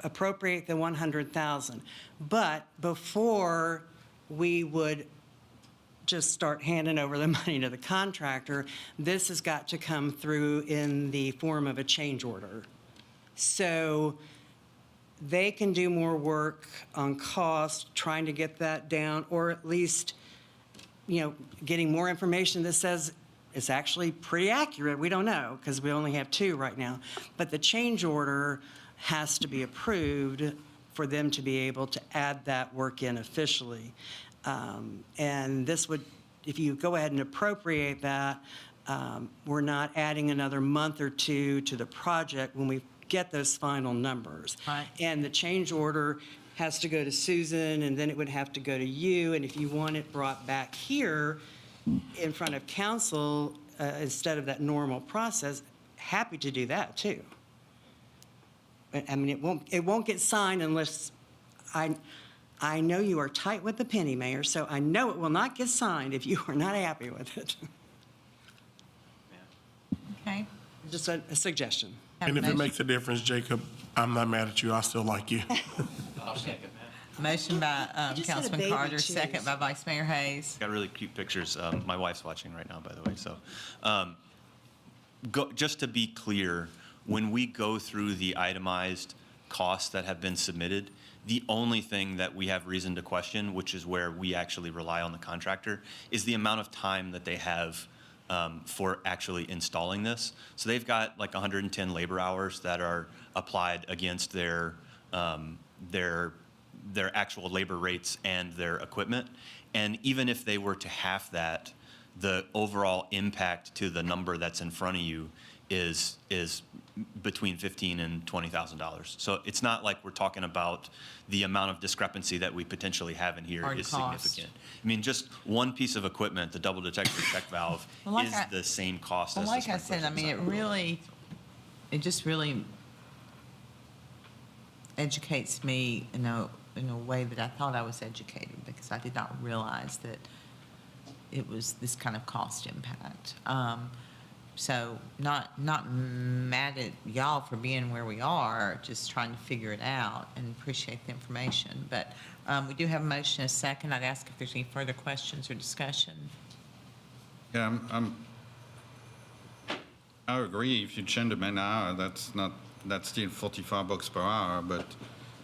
appropriate the 100,000. But before we would just start handing over the money to the contractor, this has got to come through in the form of a change order. So they can do more work on cost, trying to get that down, or at least, getting more information that says it's actually pretty accurate. We don't know, because we only have 2 right now. But the change order has to be approved for them to be able to add that work in officially. And this would, if you go ahead and appropriate that, we're not adding another month or 2 to the project when we get those final numbers. Right. And the change order has to go to Susan, and then it would have to go to you. And if you want it brought back here in front of council instead of that normal process, happy to do that too. I mean, it won't get signed unless I know you are tight with the penny, Mayor, so I know it will not get signed if you are not happy with it. Okay. Just a suggestion. And if it makes a difference, Jacob, I'm not mad at you. I still like you. Motion by just had a Councilman baby Carter, too. second by Vice Mayor Hayes. Got really cute pictures. My wife's watching right now, by the way. So just to be clear, when we go through the itemized costs that have been submitted, the only thing that we have reason to question, which is where we actually rely on the contractor, is the amount of time that they have for actually installing this. So they've got like 110 labor hours that are applied against their actual labor rates and their equipment. And even if they were to half that, the overall impact to the number that's in front of you is between $15,000 and $20,000. So it's not like we're talking about the amount of discrepancy that we potentially have in here Hard is cost. significant. I mean, just one piece of equipment, the double detector check valve, is the same cost as the Like I sprinkler said, I mean, system. it just really educates me in a way that I thought I was educated, because I did not realize that it was this kind of cost impact. So not mad at y'all for being where we are, just trying to figure it out and appreciate the information. But we do have a motion and a second. I'd ask if there's any further questions or discussion. Yeah, I agree. If you change the man hour, that's still $45 per hour. But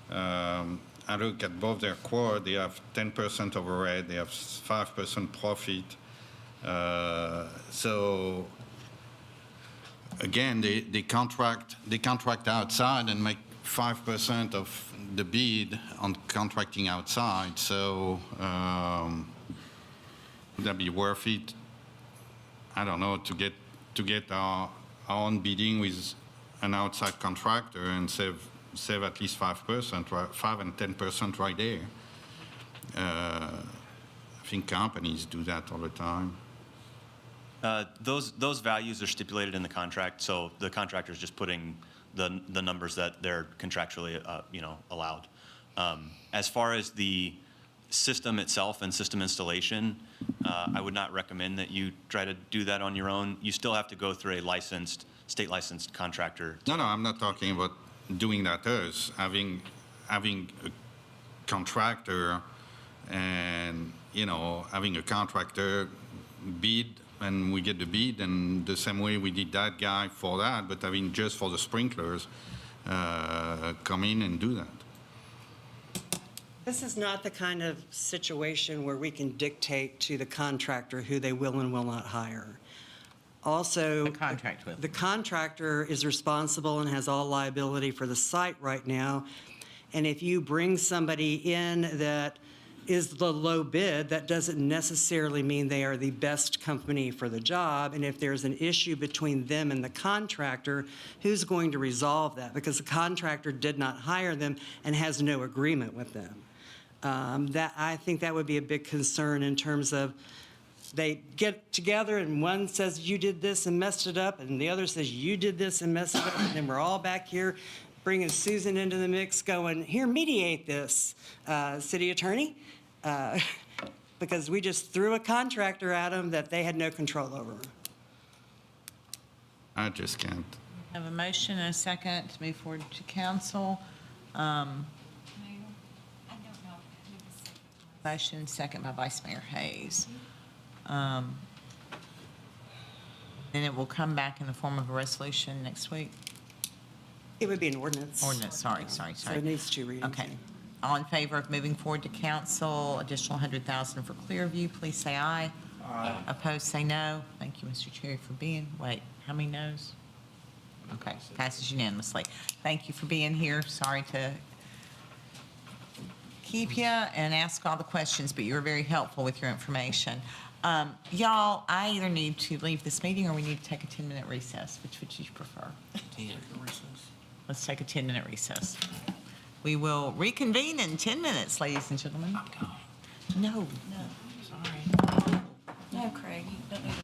I look at both their quote. They have 10% overhead. They have 5% profit. So again, they contract outside and make 5% of the bid on contracting outside. So would that be worth it? I don't know, to get our own bidding with an outside contractor and save at least 5%, 5 and 10% right there. I think companies do that all the time. Those values are stipulated in the contract, so the contractor is just putting the numbers that they're contractually, allowed. As far as the system itself and system installation, I would not recommend that you try to do that on your own. You still have to go through a state licensed contractor. No, I'm not talking about doing that us, having a contractor and, having a contractor bid and we get the bid, and the same way we did that guy for that, but having just for the sprinklers, come in and do that. This is not the kind of situation where we can dictate to the contractor who they will and will not hire. Also, the contractor is responsible and has all liability for the site right now. And if you bring somebody in that is the low bid, that doesn't necessarily mean they are the best company for the job. And if there's an issue between them and the contractor, who's going to resolve that? Because the contractor did not hire them and has no agreement with them. I think that would be a big concern in terms of they get together and one says you did this and messed it up, and the other says you did this and messed it up, and then we're all back here bringing Susan into the mix going, here, mediate this, city attorney, because we just threw a contractor at them that they had no control over. I just can't. Have a motion and a second to move forward to council. Motion second by Vice Mayor Hayes. Then it will come back in the form of a resolution next week. It would be an ordinance. Ordinance, sorry. So it needs 2 readings. Okay. All in favor of moving forward to council, additional $100,000 for Clearview, please say aye. Aye. Opposed, say no. Thank you, Mr. Cherry, for being, how many noes? Okay, passes unanimously. Thank you for being here. Sorry to keep you and ask all the questions, but you were very helpful with your information. Y'all, I either need to leave this meeting or we need to take a 10-minute recess. Which would you prefer? 10 recess. Let's take a 10-minute recess. We will reconvene in 10 minutes, ladies and gentlemen. No, sorry. No, Craig, you don't need to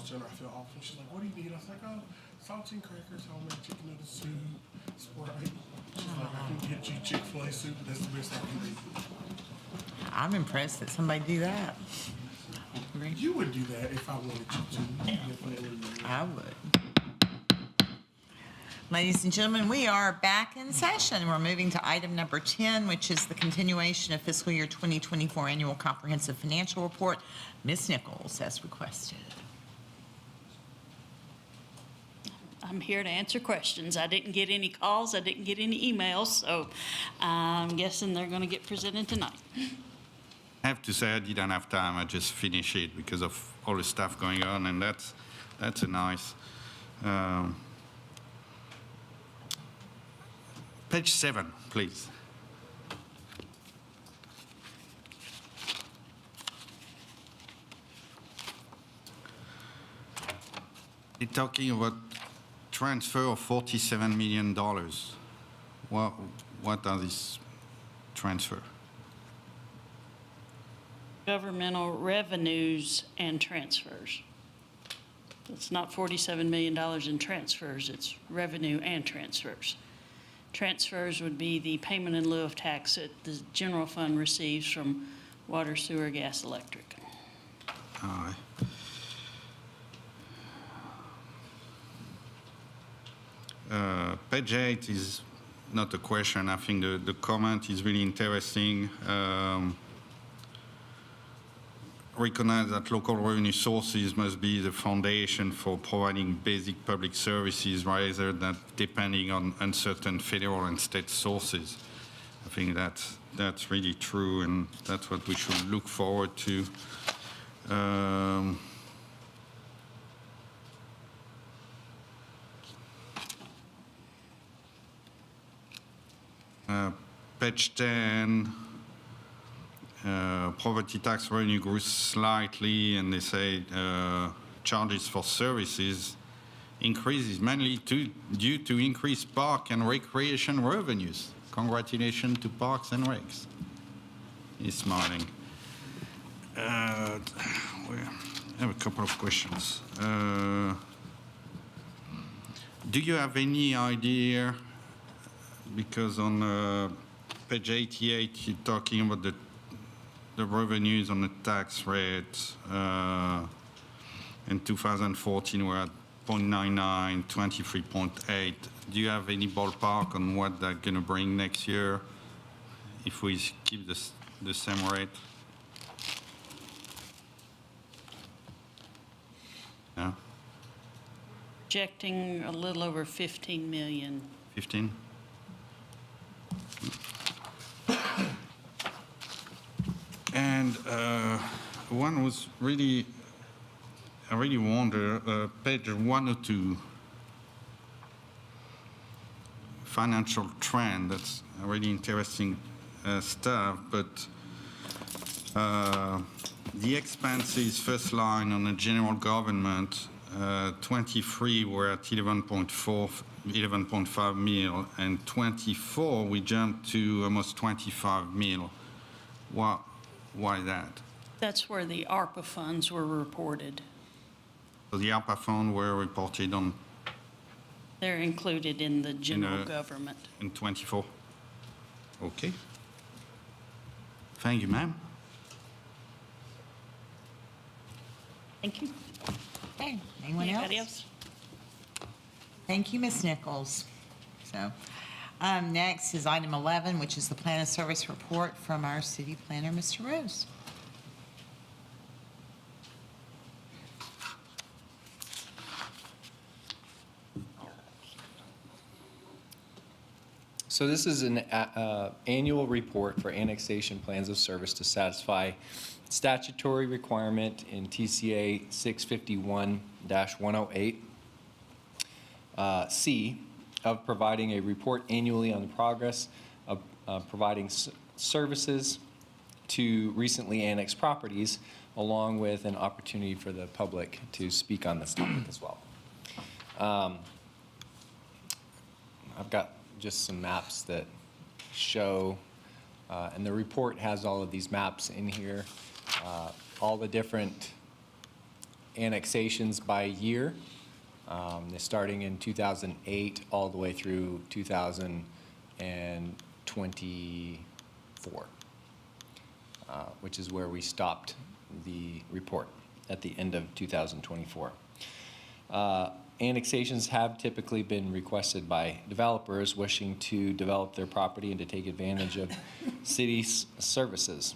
Jenna, I feel awful. She's like, what do you need? I was like, oh, saltine crackers, homemade chicken noodle soup, Sprite. She's like, I can get you Chick-fil-A soup, but that's the best I can do. I'm impressed that somebody do that. You would do that if I wanted you to. You definitely would. I would. Ladies and gentlemen, we are back in session. We're moving to item number 10, which is the continuation of fiscal year 2024 annual comprehensive financial report. Ms. Nichols, as requested. I'm here to answer questions. I didn't get any calls, I didn't get any emails, so I'm guessing they're going to get presented tonight. I have to say I didn't have time. I just finished it because of all the stuff going on, and that's a nice. Page 7, please. You're talking about transfer of $47 million. What are these transfer? Governmental revenues and transfers. It's not $47 million in transfers, it's revenue and transfers. Transfers would be the payment in lieu of tax that the general fund receives from water, sewer, gas, electric. All right. Page 8 is not a question. I think the comment is really interesting. Recognize that local revenue sources must be the foundation for providing basic public services rather than depending on uncertain federal and state sources. I think that's really true, and that's what we should look forward to. Page 10. Property tax revenue grew slightly, and they say charges for services increases mainly due to increased park and recreation revenues. Congratulations to Parks and Recs. He's smiling. I have a couple of questions. Do you have any idea, because on page 88 you're talking about the revenues on the tax rate in 2014 were at 0.99, 23.8. Do you have any ballpark on what they're going to bring next year if we keep the same rate? Yeah. Projecting a little over 15 million. 15? And one was really, I really wonder, page 102, financial trend, that's really interesting stuff, but the expenses, first line on the general government, 23 were at 11.5 mil, and 24 we jumped to almost 25 mil. Why that? That's where the ARPA funds were reported. So the ARPA fund were reported on They're included in the general government. in 24. Okay. Thank you, ma'am. Thank you. Okay, anyone Anybody else? else? Thank you, Ms. Nichols. So, next is item 11, which is the plan of service report from our city planner, Mr. Rose. So this is an annual report for annexation plans of service to satisfy statutory requirement in TCA 651-108 C of providing a report annually on the progress of providing services to recently annexed properties, along with an opportunity for the public to speak on this topic as well. I've got just some maps that show, and the report has all of these maps in here, all the different annexations by year, starting in 2008 all the way through 2024, which is where we stopped the report at the end of 2024. Annexations have typically been requested by developers wishing to develop their property and to take advantage of city services.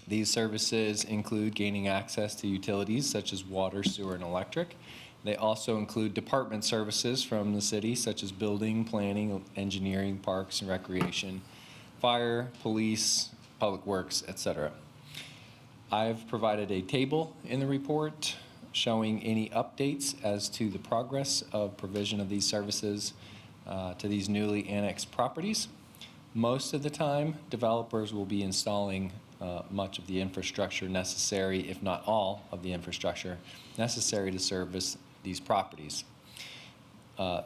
These services include gaining access to utilities such as water, sewer, and electric. They also include department services from the city such as building, planning, engineering, parks and recreation, fire, police, public works, etc. I've provided a table in the report showing any updates as to the progress of provision of these services to these newly annexed properties. Most of the time, developers will be installing much of the infrastructure necessary, if not all of the infrastructure necessary to service these properties.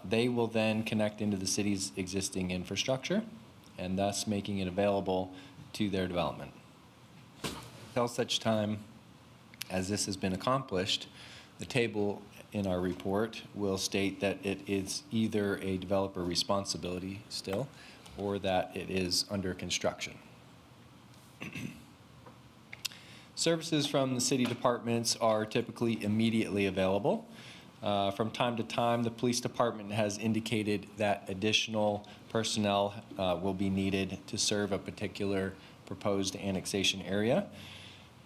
They will then connect into the city's existing infrastructure and thus making it available to their development. Until such time as this has been accomplished, the table in our report will state that it is either a developer responsibility still, or that it is under construction. Services from the city departments are typically immediately available. From time to time, the police department has indicated that additional personnel will be needed to serve a particular proposed annexation area.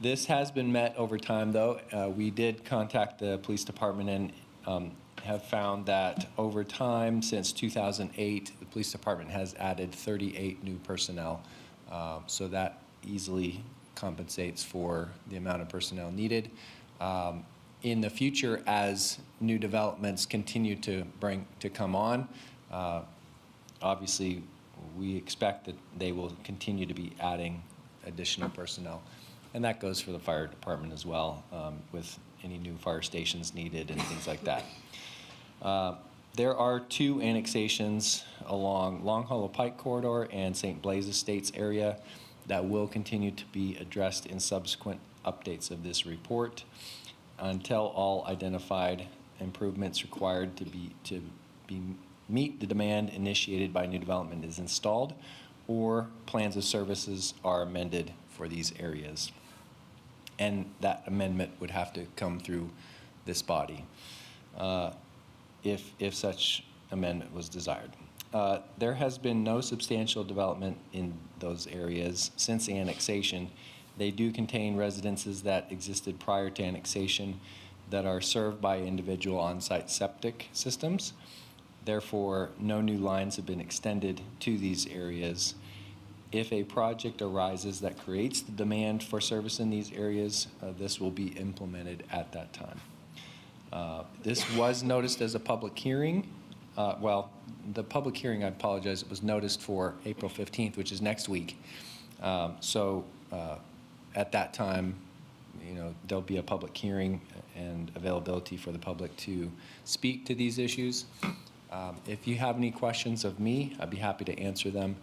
This has been met over time, though. We did contact the police department and have found that over time, since 2008, the police department has added 38 new personnel. So that easily compensates for the amount of personnel needed. In the future, as new developments continue to come on, obviously, we expect that they will continue to be adding additional personnel. And that goes for the fire department as well, with any new fire stations needed and things like that. There are 2 annexations along Long Hollow Pike Corridor and St. Blaise Estates area that will continue to be addressed in subsequent updates of this report until all identified improvements required to meet the demand initiated by new development is installed, or plans of services are amended for these areas. And that amendment would have to come through this body if such amendment was desired. There has been no substantial development in those areas since the annexation. They do contain residences that existed prior to annexation that are served by individual on-site septic systems. Therefore, no new lines have been extended to these areas. If a project arises that creates the demand for service in these areas, this will be implemented at that time. This was noticed as a public hearing. The public hearing, I apologize, it was noticed for April 15th, which is next week. At that time, there'll be a public hearing and availability for the public to speak to these issues. If you have any questions of me, I'd be happy to answer them.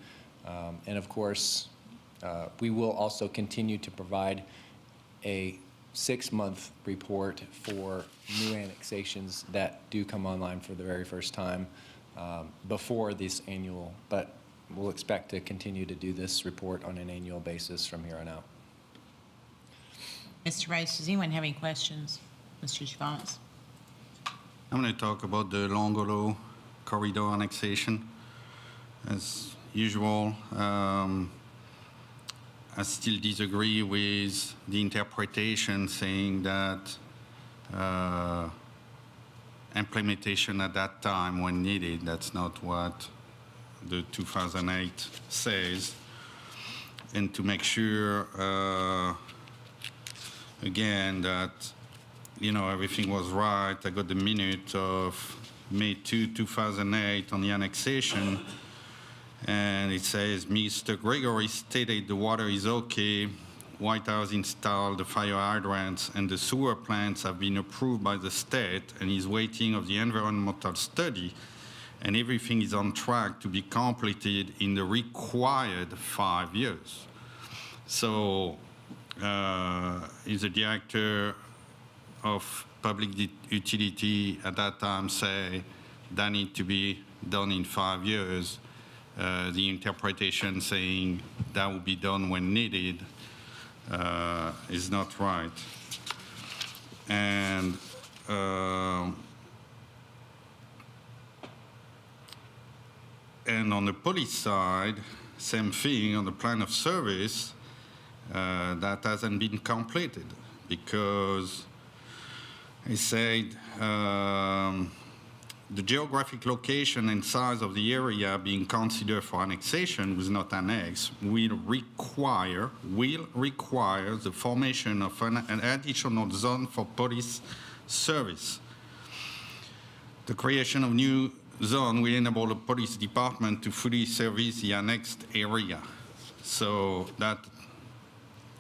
And of course, we will also continue to provide a 6-month report for new annexations that do come online for the very first time before this annual, but we'll expect to continue to do this report on an annual basis from here on out. Mr. Rice, does anyone have any questions? Mr. Javance? I'm going to talk about the Long Hollow corridor annexation. As usual, I still disagree with the interpretation saying that implementation at that time when needed. That's not what the 2008 says. And to make sure, again, that everything was right, I got the minute of May 2, 2008 on the annexation, and it says, Mr. Gregory stated the water is okay, White House installed the fire hydrants, and the sewer plants have been approved by the state, and is waiting of the environmental study, and everything is on track to be completed in the required 5 years. So, is the director of Public Utility at that time say that need to be done in 5 years. The interpretation saying that will be done when needed is not right. And on the police side, same thing on the plan of service, that hasn't been completed because he said the geographic location and size of the area being considered for annexation was not annexed will require the formation of an additional zone for police service. The creation of new zone will enable the police department to fully service the annexed area. So that,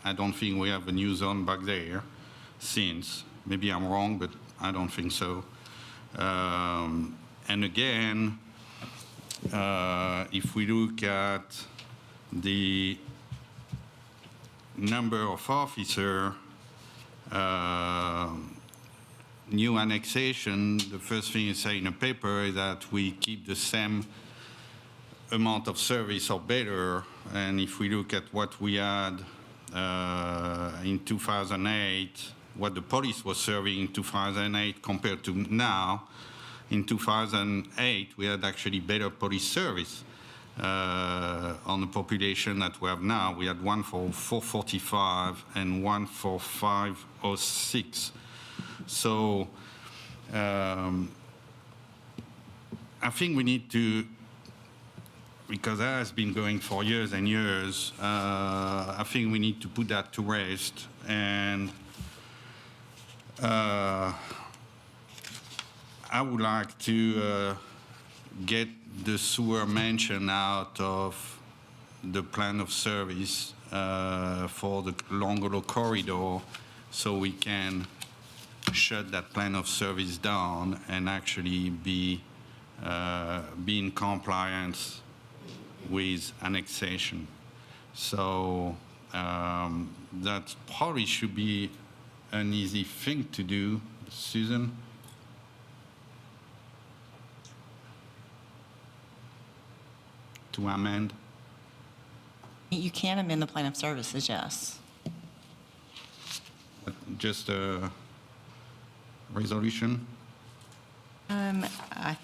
I don't think we have a new zone back there since. Maybe I'm wrong, but I don't think so. And again, if we look at the number of officers, new annexation, the first thing you say in a paper is that we keep the same amount of service or better. And if we look at what we had in 2008, what the police was serving in 2008 compared to now, in 2008, we had actually better police service on the population that we have now. We had one for 445 and one for 506. So I think we need to, because that has been going for years and years, I think we need to put that to rest. And I would like to get the sewer mention out of the plan of service for the Longolo corridor so we can shut that plan of service down and actually be in compliance with annexation. So that probably should be an easy thing to do. Susan? To amend? You can amend the plan of services, yes. Just a resolution? I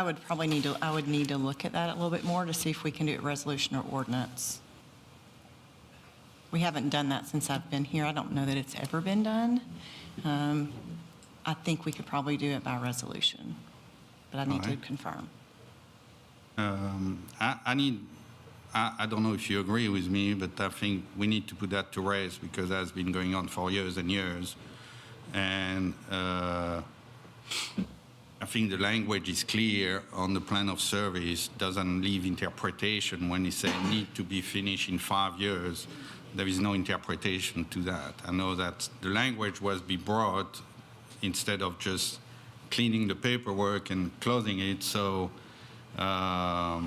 would probably need to look at that a little bit more to see if we can do it resolution or ordinance. We haven't done that since I've been here. I don't know that it's ever been done. I think we could probably do it by resolution, but I need to confirm. I don't know if you agree with me, but I think we need to put that to rest because that's been going on for years and years. And I think the language is clear on the plan of service, doesn't leave interpretation when it says need to be finished in 5 years. There is no interpretation to that. I know that the language was be brought instead of just cleaning the paperwork and closing it. So I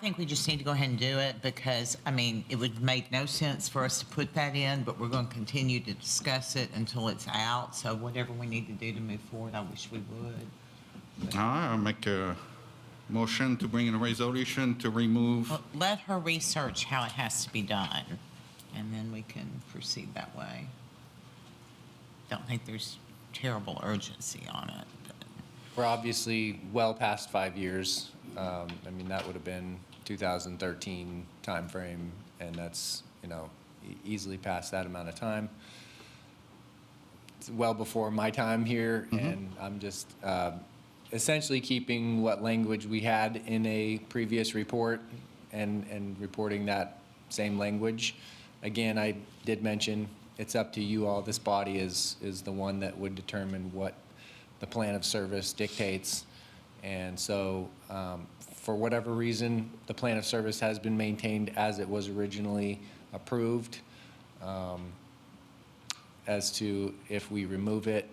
think we just need to go ahead and do it because, I mean, it would make no sense for us to put that in, but we're going to continue to discuss it until it's out. So whatever we need to do to move forward, I wish we would. I'll make a motion to bring in a resolution to remove. Well, let her research how it has to be done, and then we can proceed that way. Don't think there's terrible urgency on it. But. We're obviously well past 5 years. I mean, that would have been 2013 timeframe, and that's, easily past that amount of time. It's well before my time here, and I'm just essentially keeping what language we had in a previous report and reporting that same language. Again, I did mention it's up to you all. This body is the one that would determine what the plan of service dictates. And so for whatever reason, the plan of service has been maintained as it was originally approved. As to if we remove it,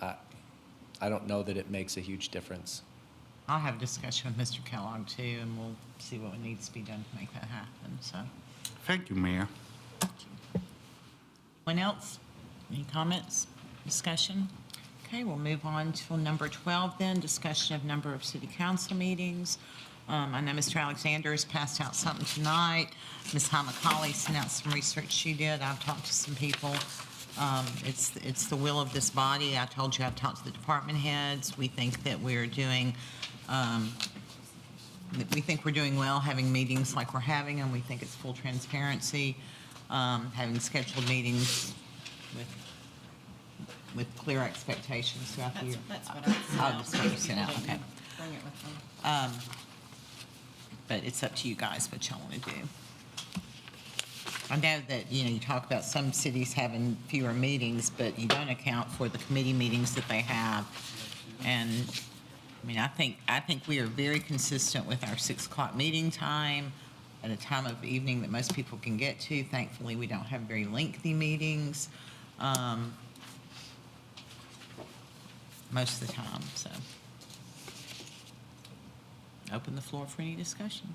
I don't know that it makes a huge difference. I'll have a discussion with Mr. Kellogg too, and we'll see what needs to be done to make that happen, so. Thank you, Mayor. Anyone else? Any comments, discussion? Okay, we'll move on to number 12 then, discussion of number of city council meetings. I know Mr. Alexander has passed out something tonight. Ms. Hamacaulay sent out some research she did. I've talked to some people. It's the will of this body. I told you I've talked to the department heads. We think that we're doing well having meetings like we're having them. We think it's full transparency, having scheduled meetings with clear expectations throughout the year. That's what I sent out. Oh, that's what you sent out, okay. Bring it with them. But it's up to you guys what y'all want to do. I know that, you talk about some cities having fewer meetings, but you don't account for the committee meetings that they have. And, I mean, I think we are very consistent with our 6 o'clock meeting time at a time of evening that most people can get to. Thankfully, we don't have very lengthy meetings most of the time, so. Open the floor for any discussion.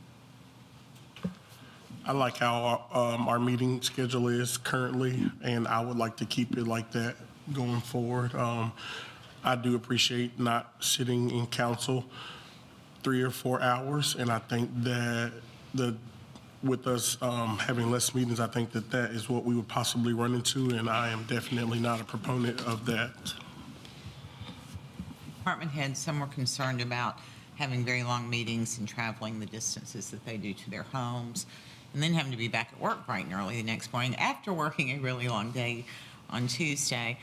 I like how our meeting schedule is currently, and I would like to keep it like that going forward. I do appreciate not sitting in council 3 or 4 hours, and I think that with us having less meetings, I think that is what we would possibly run into, and I am definitely not a proponent of that. Department heads, some were concerned about having very long meetings and traveling the distances that they do to their homes, and then having to be back at work bright and early the next morning after working a really long day on Tuesday.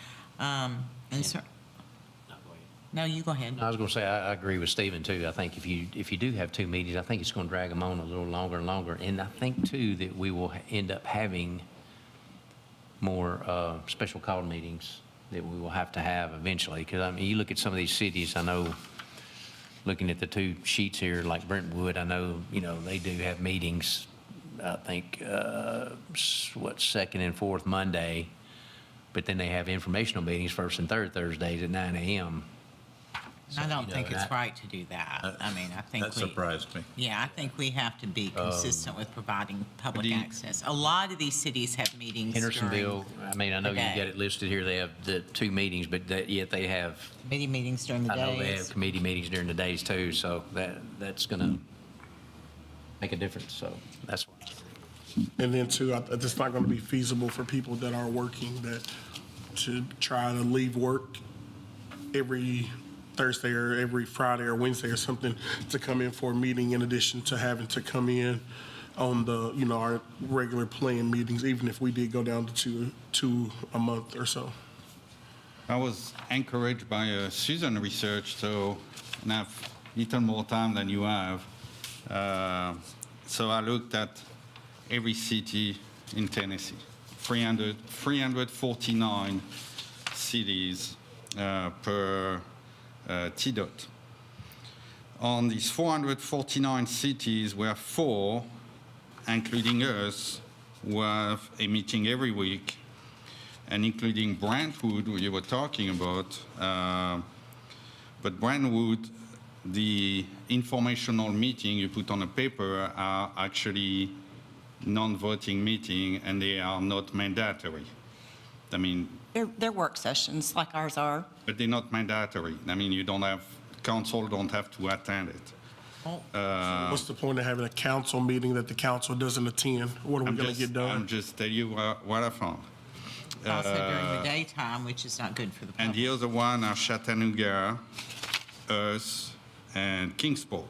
No, you go ahead. I was going to say, I agree with Stephen, too. I think if you do have 2 meetings, I think it's going to drag them on a little longer and longer. And I think, too, that we will end up having more special call meetings that we will have to have eventually. Because, I mean, you look at some of these cities, I know, looking at the 2 sheets here, like Brentwood, I know, they do have meetings, I think, second and fourth Monday, but then they have informational meetings first and third Thursdays at 9 a.m. I don't think it's right to do that. I mean, I think That surprised me. Yeah, I think we have to be consistent with providing public access. A lot of these cities have meetings Hendersonville, I mean, I know you the day. got it listed here, they have the 2 meetings, but yet they have, Committee meetings during the I know they have days. committee meetings during the days, too, so that's going to make a difference, so that's why. And then too, it's not going to be feasible for people that are working to try to leave work every Thursday or every Friday or Wednesday or something to come in for a meeting in addition to having to come in on the, our regular planned meetings, even if we did go down to two a month or so. I was encouraged by Susan research, and I have little more time than you have. So I looked at every city in Tennessee, 349 cities per TDOT. On these 449 cities, we have 4, including us, who have a meeting every week, and including Brentwood, who you were talking about. But Brentwood, the informational meeting you put on a paper are actually non-voting meeting, and they are not mandatory. I mean, They're work sessions like ours are. but they're not mandatory. I mean, council don't have to attend it. What's the point of having a council meeting that the council doesn't attend? What are we going to get done? I'm just telling you what I found. Also during the daytime, which is not good for the And public. the other one are Chattanooga, us, and Kingsport.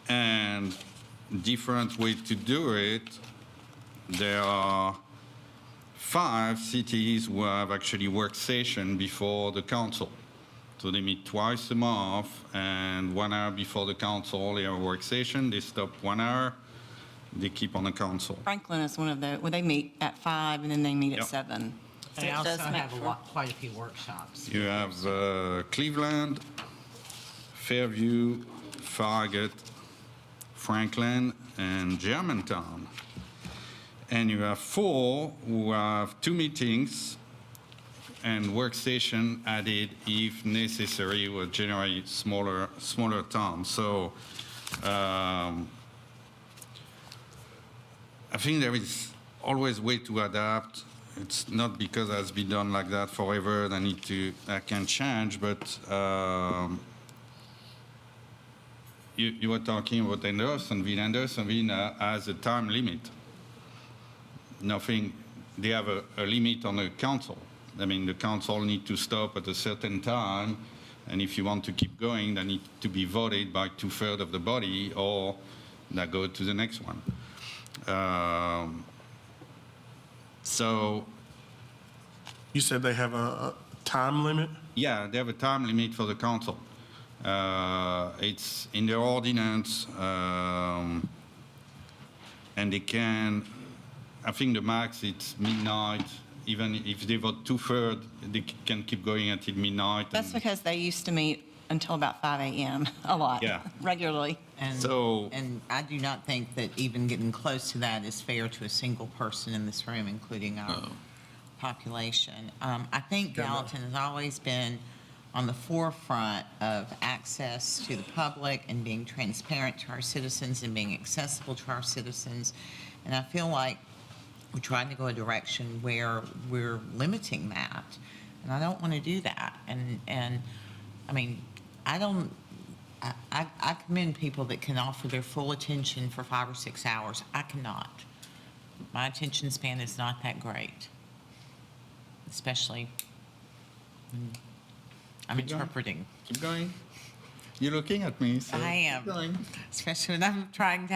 And different way to do it, there are 5 cities who have actually work session before the council. So they meet twice a month, and 1 hour before the council, they have a work session. They stop 1 hour, they keep on the council. Franklin is one of the, they meet at 5 and then they meet Yep. at 7. So They it also does make have for- quite a few workshops. You have Cleveland, Fairview, Farragut, Franklin, and Germantown. And you have 4 who have 2 meetings and workstation added if necessary, will generate smaller, towns. So I think there is always way to adapt. It's not because it has been done like that forever that can change, but you were talking about Andersonville. Andersonville has a time limit. Nothing, they have a limit on the council. I mean, the council need to stop at a certain time, and if you want to keep going, they need to be voted by 2/3 of the body, or they go to the next one. So. You said they have a time limit? Yeah, they have a time limit for the council. It's in their ordinance, and they can, I think the max it's midnight. Even if they vote 2/3, they can keep going until midnight. That's because they used to meet until about 5 a.m. a lot, Yeah. regularly. And I do not think that even getting close to that is fair to a single person in this room, including our population. I think Gallatin has always been on the forefront of access to the public and being transparent to our citizens and being accessible to our citizens. And I feel like we're trying to go a direction where we're limiting that. And I don't want to do that. And I mean, I commend people that can offer their full attention for 5 or 6 hours. I cannot. My attention span is not that great, especially when I'm interpreting. Keep going. You're looking at me. So I am, keep going. especially when I'm trying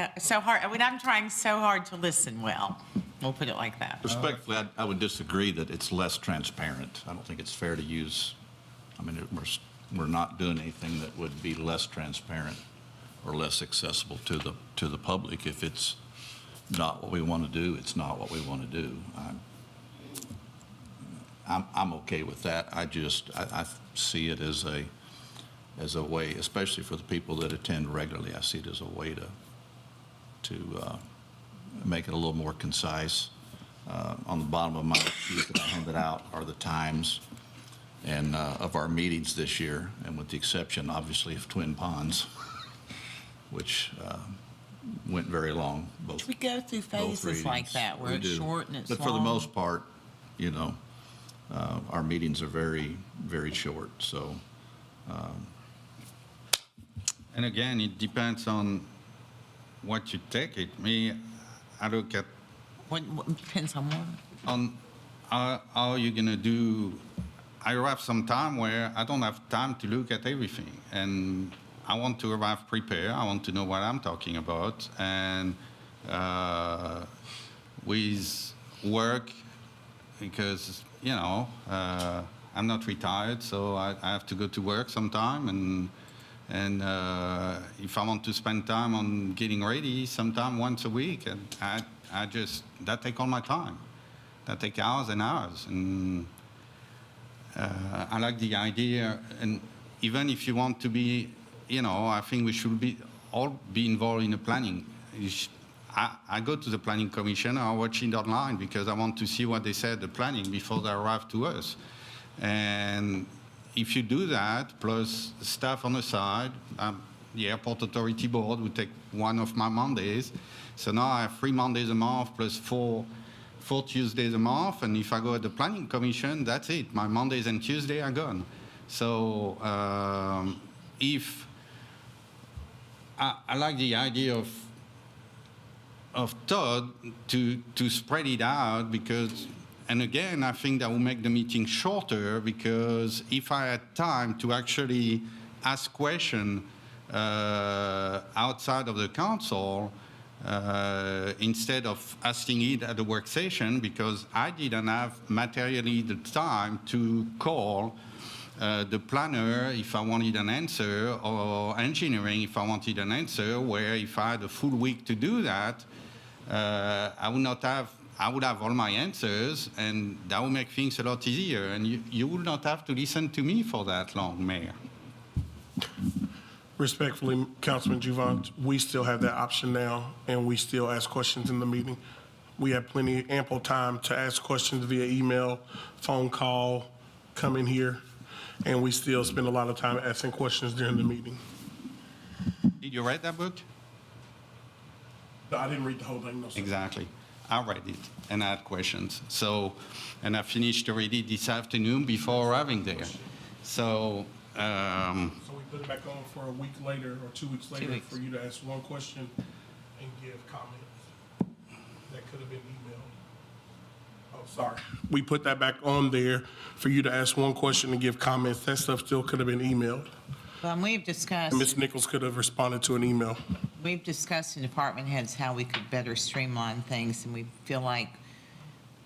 so hard to listen well. We'll put it like that. Respectfully, I would disagree that it's less transparent. I don't think it's fair to use, I mean, we're not doing anything that would be less transparent or less accessible to the public. If it's not what we want to do, it's not what we want to do. I'm okay with that. I see it as a way, especially for the people that attend regularly, I see it as a way to make it a little more concise. On the bottom of my sheet that I handed out are the times and of our meetings this year, and with the exception, obviously, of Twin Ponds, which went very long. Both, We go through phases like that where We it's do. short and it's But long. for the most part, you know, our meetings are very, very short. So. And again, it depends on what you take it. I look at What depends on what? on how you're gonna do. I have some time where I don't have time to look at everything, and I want to arrive prepared. I want to know what I'm talking about, and with work, because I'm not retired, so I have to go to work sometime, and if I want to spend time on getting ready, sometime once a week, and that take all my time. That take hours and hours, and I like the idea. And even if you want to be, I think we should all be involved in the planning. I go to the planning commission, I watch it online because I want to see what they said, the planning, before they arrive to us. And if you do that, plus staff on the side, the airport authority board would take one of my Mondays. So now I have 3 Mondays a month plus 4 Tuesdays a month. And if I go at the planning commission, that's it. My Mondays and Tuesdays are gone. So if I like the idea of Todd to spread it out, because, and again, I think that will make the meeting shorter, because if I had time to actually ask questions outside of the council, instead of asking it at the work session, because I didn't have materially the time to call the planner if I wanted an answer, or engineering if I wanted an answer, where if I had a full week to do that, I would have all my answers, and that would make things a lot easier. And you would not have to listen to me for that long, Mayor. Respectfully, Councilman Juvon, we still have that option now, and we still ask questions in the meeting. We have ample time to ask questions via email, phone call, come in here, and we still spend a lot of time asking questions during the meeting. Did you read that book? No, I didn't read the whole thing, no, sir. Exactly. I read it and I had questions. So, and I finished already this afternoon before arriving there. So, So we put it back on for a week later or 2 weeks later weeks. for you to ask one question and give comments. That could have been emailed. Oh, sorry. We put that back on there for you to ask one question and give comments. That stuff still could have been emailed. Well, and we've discussed. Ms. Nichols could have responded to an email. We've discussed in department heads how we could better streamline things, and we feel like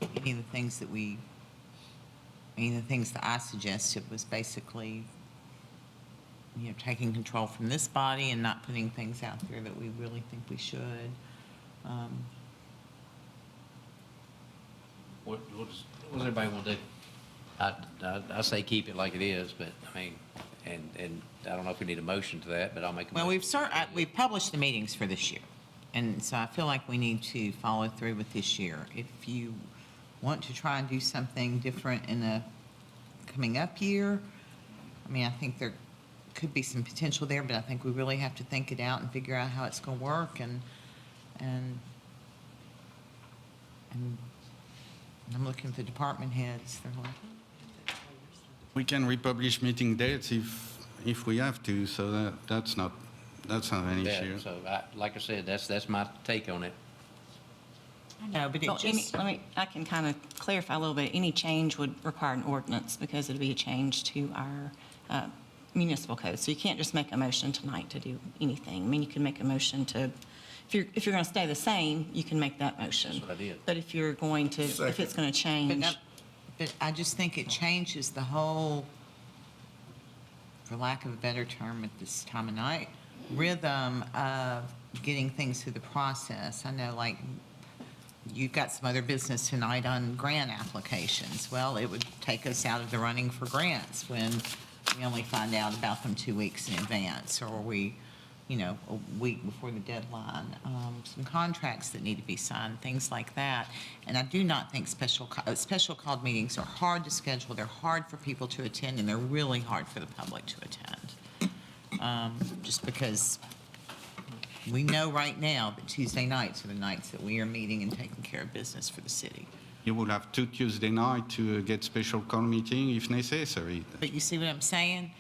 any of the things that I suggested was basically, taking control from this body and not putting things out there that we really think we should. What does everybody want to do? I say keep it like it is, but, I mean, and I don't know if we need a motion to that, but I'll make a motion. Well, we've published the meetings for this year, and so I feel like we need to follow through with this year. If you want to try and do something different in the coming up year, I mean, I think there could be some potential there, but I think we really have to think it out and figure out how it's going to work, and I'm looking at the department heads. They're like, we can republish meeting dates if we have to, so that's not an Yeah, issue. so, like I said, that's my take on it. I know, but it Well, just, I can kind of clarify a little bit. Any change would require an ordinance because it'd be a change to our municipal code. So you can't just make a motion tonight to do anything. I mean, you can make a motion to, if you're going to stay the same, you can make that motion. That's what I did. But if you're going to, if it's going to change. but I just think it changes the whole, for lack of a better term at this time of night, rhythm of getting things through the process. I know, like, you've got some other business tonight on grant applications. Well, it would take us out of the running for grants when we only find out about them 2 weeks in advance, or we, a week before the deadline. Some contracts that need to be signed, things like that. And I do not think special called meetings are hard to schedule. They're hard for people to attend, and they're really hard for the public to attend. Just because we know right now that Tuesday nights are the nights that we are meeting and taking care of business for the city. You will have 2 Tuesday night to get special call meeting if necessary. But you see what I'm saying?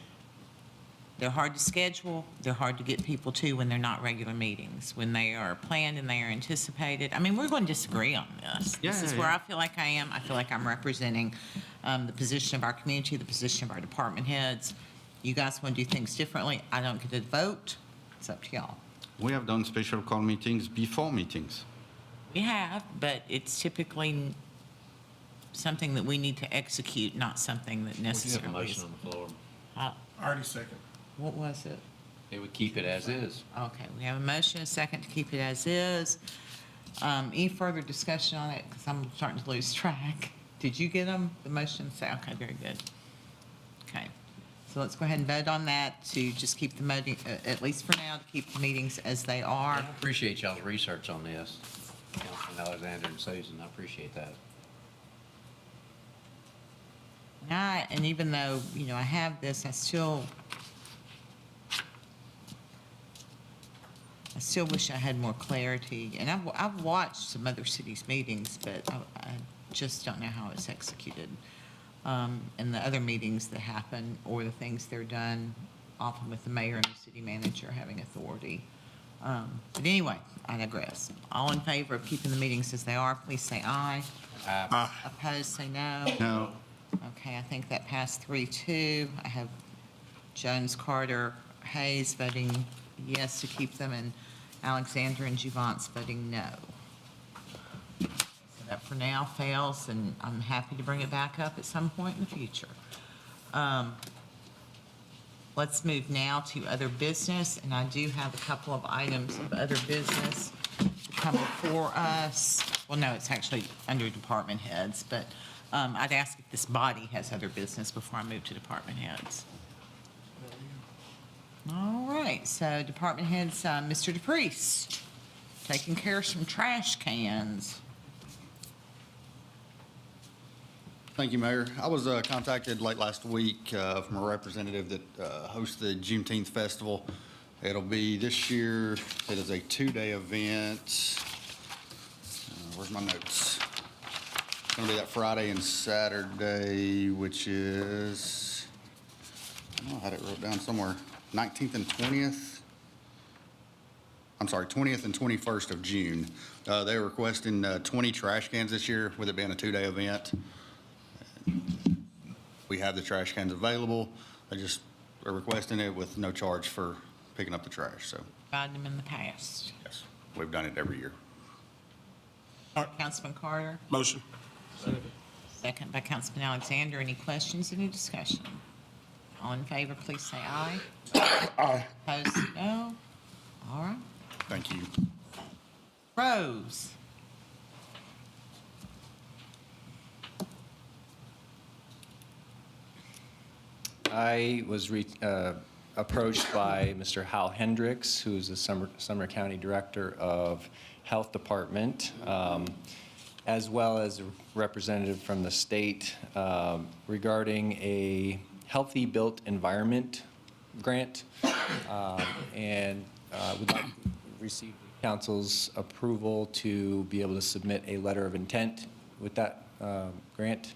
They're hard to schedule. They're hard to get people to when they're not regular meetings, when they are planned and they are anticipated. I mean, we're going to disagree on this. This is where I feel like I am. I feel like I'm representing the position of our community, the position of our department heads. You guys want to do things differently. I don't get to vote. It's up to y'all. We have done special call meetings before meetings. We have, but it's typically something that we need to execute, not something that We do have a necessarily motion is. on the floor. Already second. What was it? It would keep it as is. Okay, we have a motion, a second to keep it as is. Any further discussion on it? Because I'm starting to lose track. Did you get them, the motion? Say, okay, very good. Okay, so let's go ahead and vote on that to just keep the meeting, at least for now, to keep the meetings as they are. I appreciate y'all's research on this, Councilman Alexander and Susan. I appreciate that. And even though, I have this, I still wish I had more clarity. And I've watched some other cities' meetings, but I just don't know how it's executed. And the other meetings that happen, or the things that are done, often with the mayor and the city manager having authority. But anyway, I digress. All in favor of keeping the meetings as they are, please say aye. Aye. Opposed, say no. No. Okay, I think that passed 3-2. I have Jones, Carter, Hayes voting yes to keep them, and Alexander and Juvance voting no. So that for now fails, and I'm happy to bring it back up at some point in the future. Let's move now to other business, and I do have a couple of items of other business to come before us. Well, no, it's actually under department heads, but I'd ask if this body has other business before I move to department heads. All right, so department heads, Mr. DePriest, taking care of some trash cans. Thank you, Mayor. I was contacted late last week from a representative that hosts the Juneteenth Festival. It'll be this year, it is a 2-day event. where's my notes? It's gonna be that Friday and Saturday, which is, I had it wrote down somewhere, 19th and 20th. I'm sorry, 20th and 21st of June. They're requesting 20 trash cans this year, with it being a 2-day event. We have the trash cans available. They just are requesting it with no charge for picking up the trash, so, Tried them in the past. yes, we've done it every year. Councilman Carter, Motion. second by Councilman Alexander. Any questions, any discussion? All in favor, please say aye. Aye. Opposed, no. All right. Thank you. Rose. I was approached by Mr. Hal Hendricks, who's the Sumner County Director of Health Department, as well as a representative from the state regarding a Healthy Built Environment grant, and would like to receive council's approval to be able to submit a letter of intent with that grant.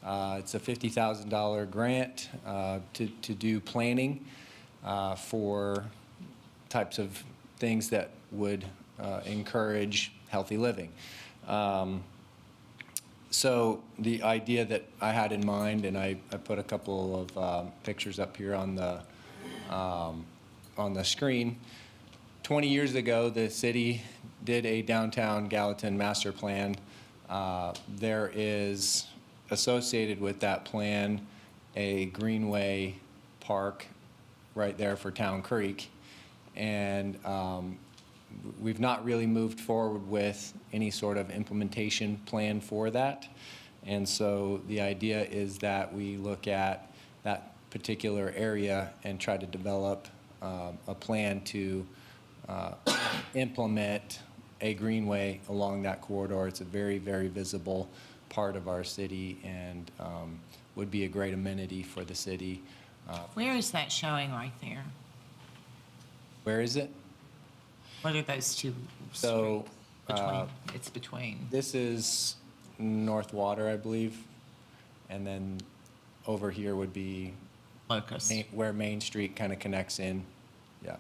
It's a $50,000 grant to do planning for types of things that would encourage healthy living. So the idea that I had in mind, and I put a couple of pictures up here on the screen. 20 years ago, the city did a downtown Gallatin master plan. There is associated with that plan a greenway park right there for Town Creek. And we've not really moved forward with any sort of implementation plan for that. And so the idea is that we look at that particular area and try to develop a plan to implement a greenway along that corridor. It's a very, very visible part of our city and would be a great amenity for the city. Where is that showing right there? Where is it? What are those two So, streets? Between, it's between. This is North Water, I believe, and then over here would be Locust. where Main Street kind of connects in. Yeah.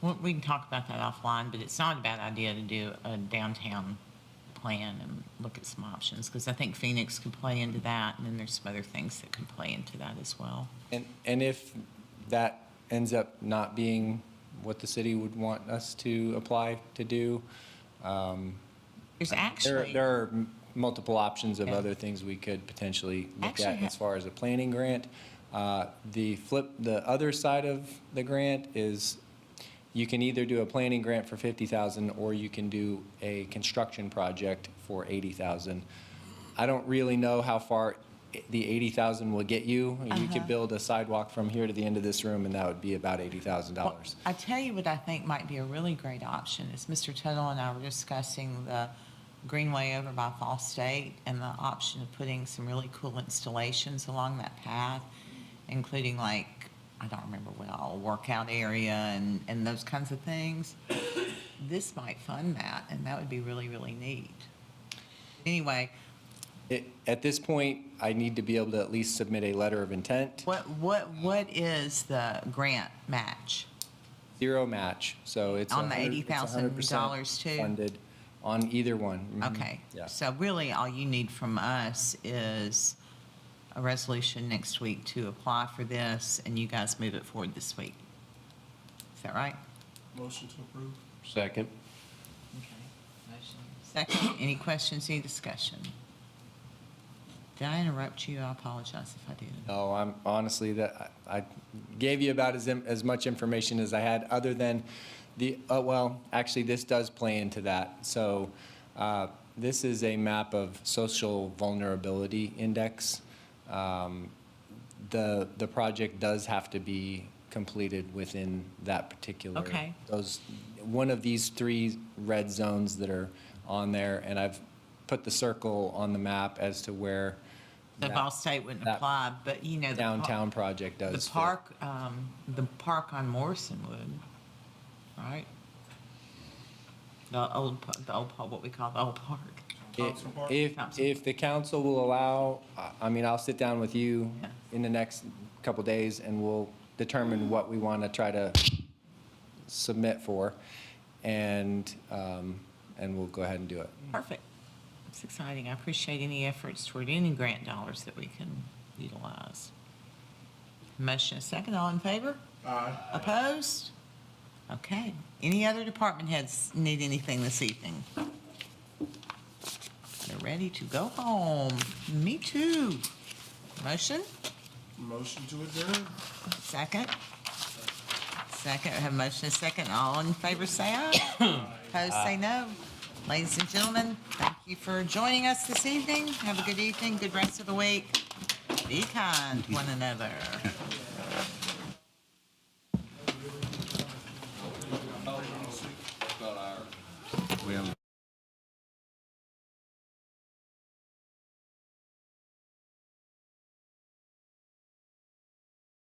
Well, we can talk about that offline, but it's not a bad idea to do a downtown plan and look at some options, because I think Phoenix could play into that, and then there's some other things that could play into that as well. And if that ends up not being what the city would want us to apply to do, There's actually. there are multiple options of Yeah. other things we could potentially look Actually at as far as a planning grant. The other side of the grant is you can either do a planning grant for $50,000 or you can do a construction project for $80,000. I don't really know how far the $80,000 will get you. You could build a sidewalk from here to the end of this room, and that would be about $80,000. I tell you what I think might be a really great option is Mr. Tuttle and I were discussing the Greenway over by Fall State and the option of putting some really cool installations along that path, including like, I don't remember well, a workout area and those kinds of things. This might fund that, and that would be really, really neat. Anyway, At this point, I need to be able to at least submit a letter of intent. what is the grant match? Zero match, so it's On the 100% $80,000 too? funded on either one. Mhm. Okay. Yeah. So really, all you need from us is a resolution next week to apply for this, and you guys move it forward this week. Is that right? Motion to approve. Second. Second, any questions, any discussion? Did I interrupt you? I apologize if I did. No, I'm honestly, that I gave you about as much information as I had, other than well, actually, this does play into that. So this is a map of social vulnerability index. The project does have to be completed within that particular. Okay. One of these 3 red zones that are on there, and I've put the circle on the map as to where The Ball State wouldn't apply, but you know. downtown project does. The park on Morrison would, right? The old, what we call the old park. If the council will allow, I mean, I'll sit down with you in the next couple days and we'll determine what we want to try to submit for, and we'll go ahead and do it. Perfect. It's exciting. I appreciate any efforts toward any grant dollars that we can utilize. Motion is second. All in favor? Aye. Opposed? Okay. Any other department heads need anything this evening? They're ready to go home. Me too. Motion? Motion to adjourn. Second? Second. We have a motion and second. All in favor say aye. Opposed say no. Ladies and gentlemen, thank you for joining us this evening. Have a good evening, good rest of the week. Be kind to one another. We have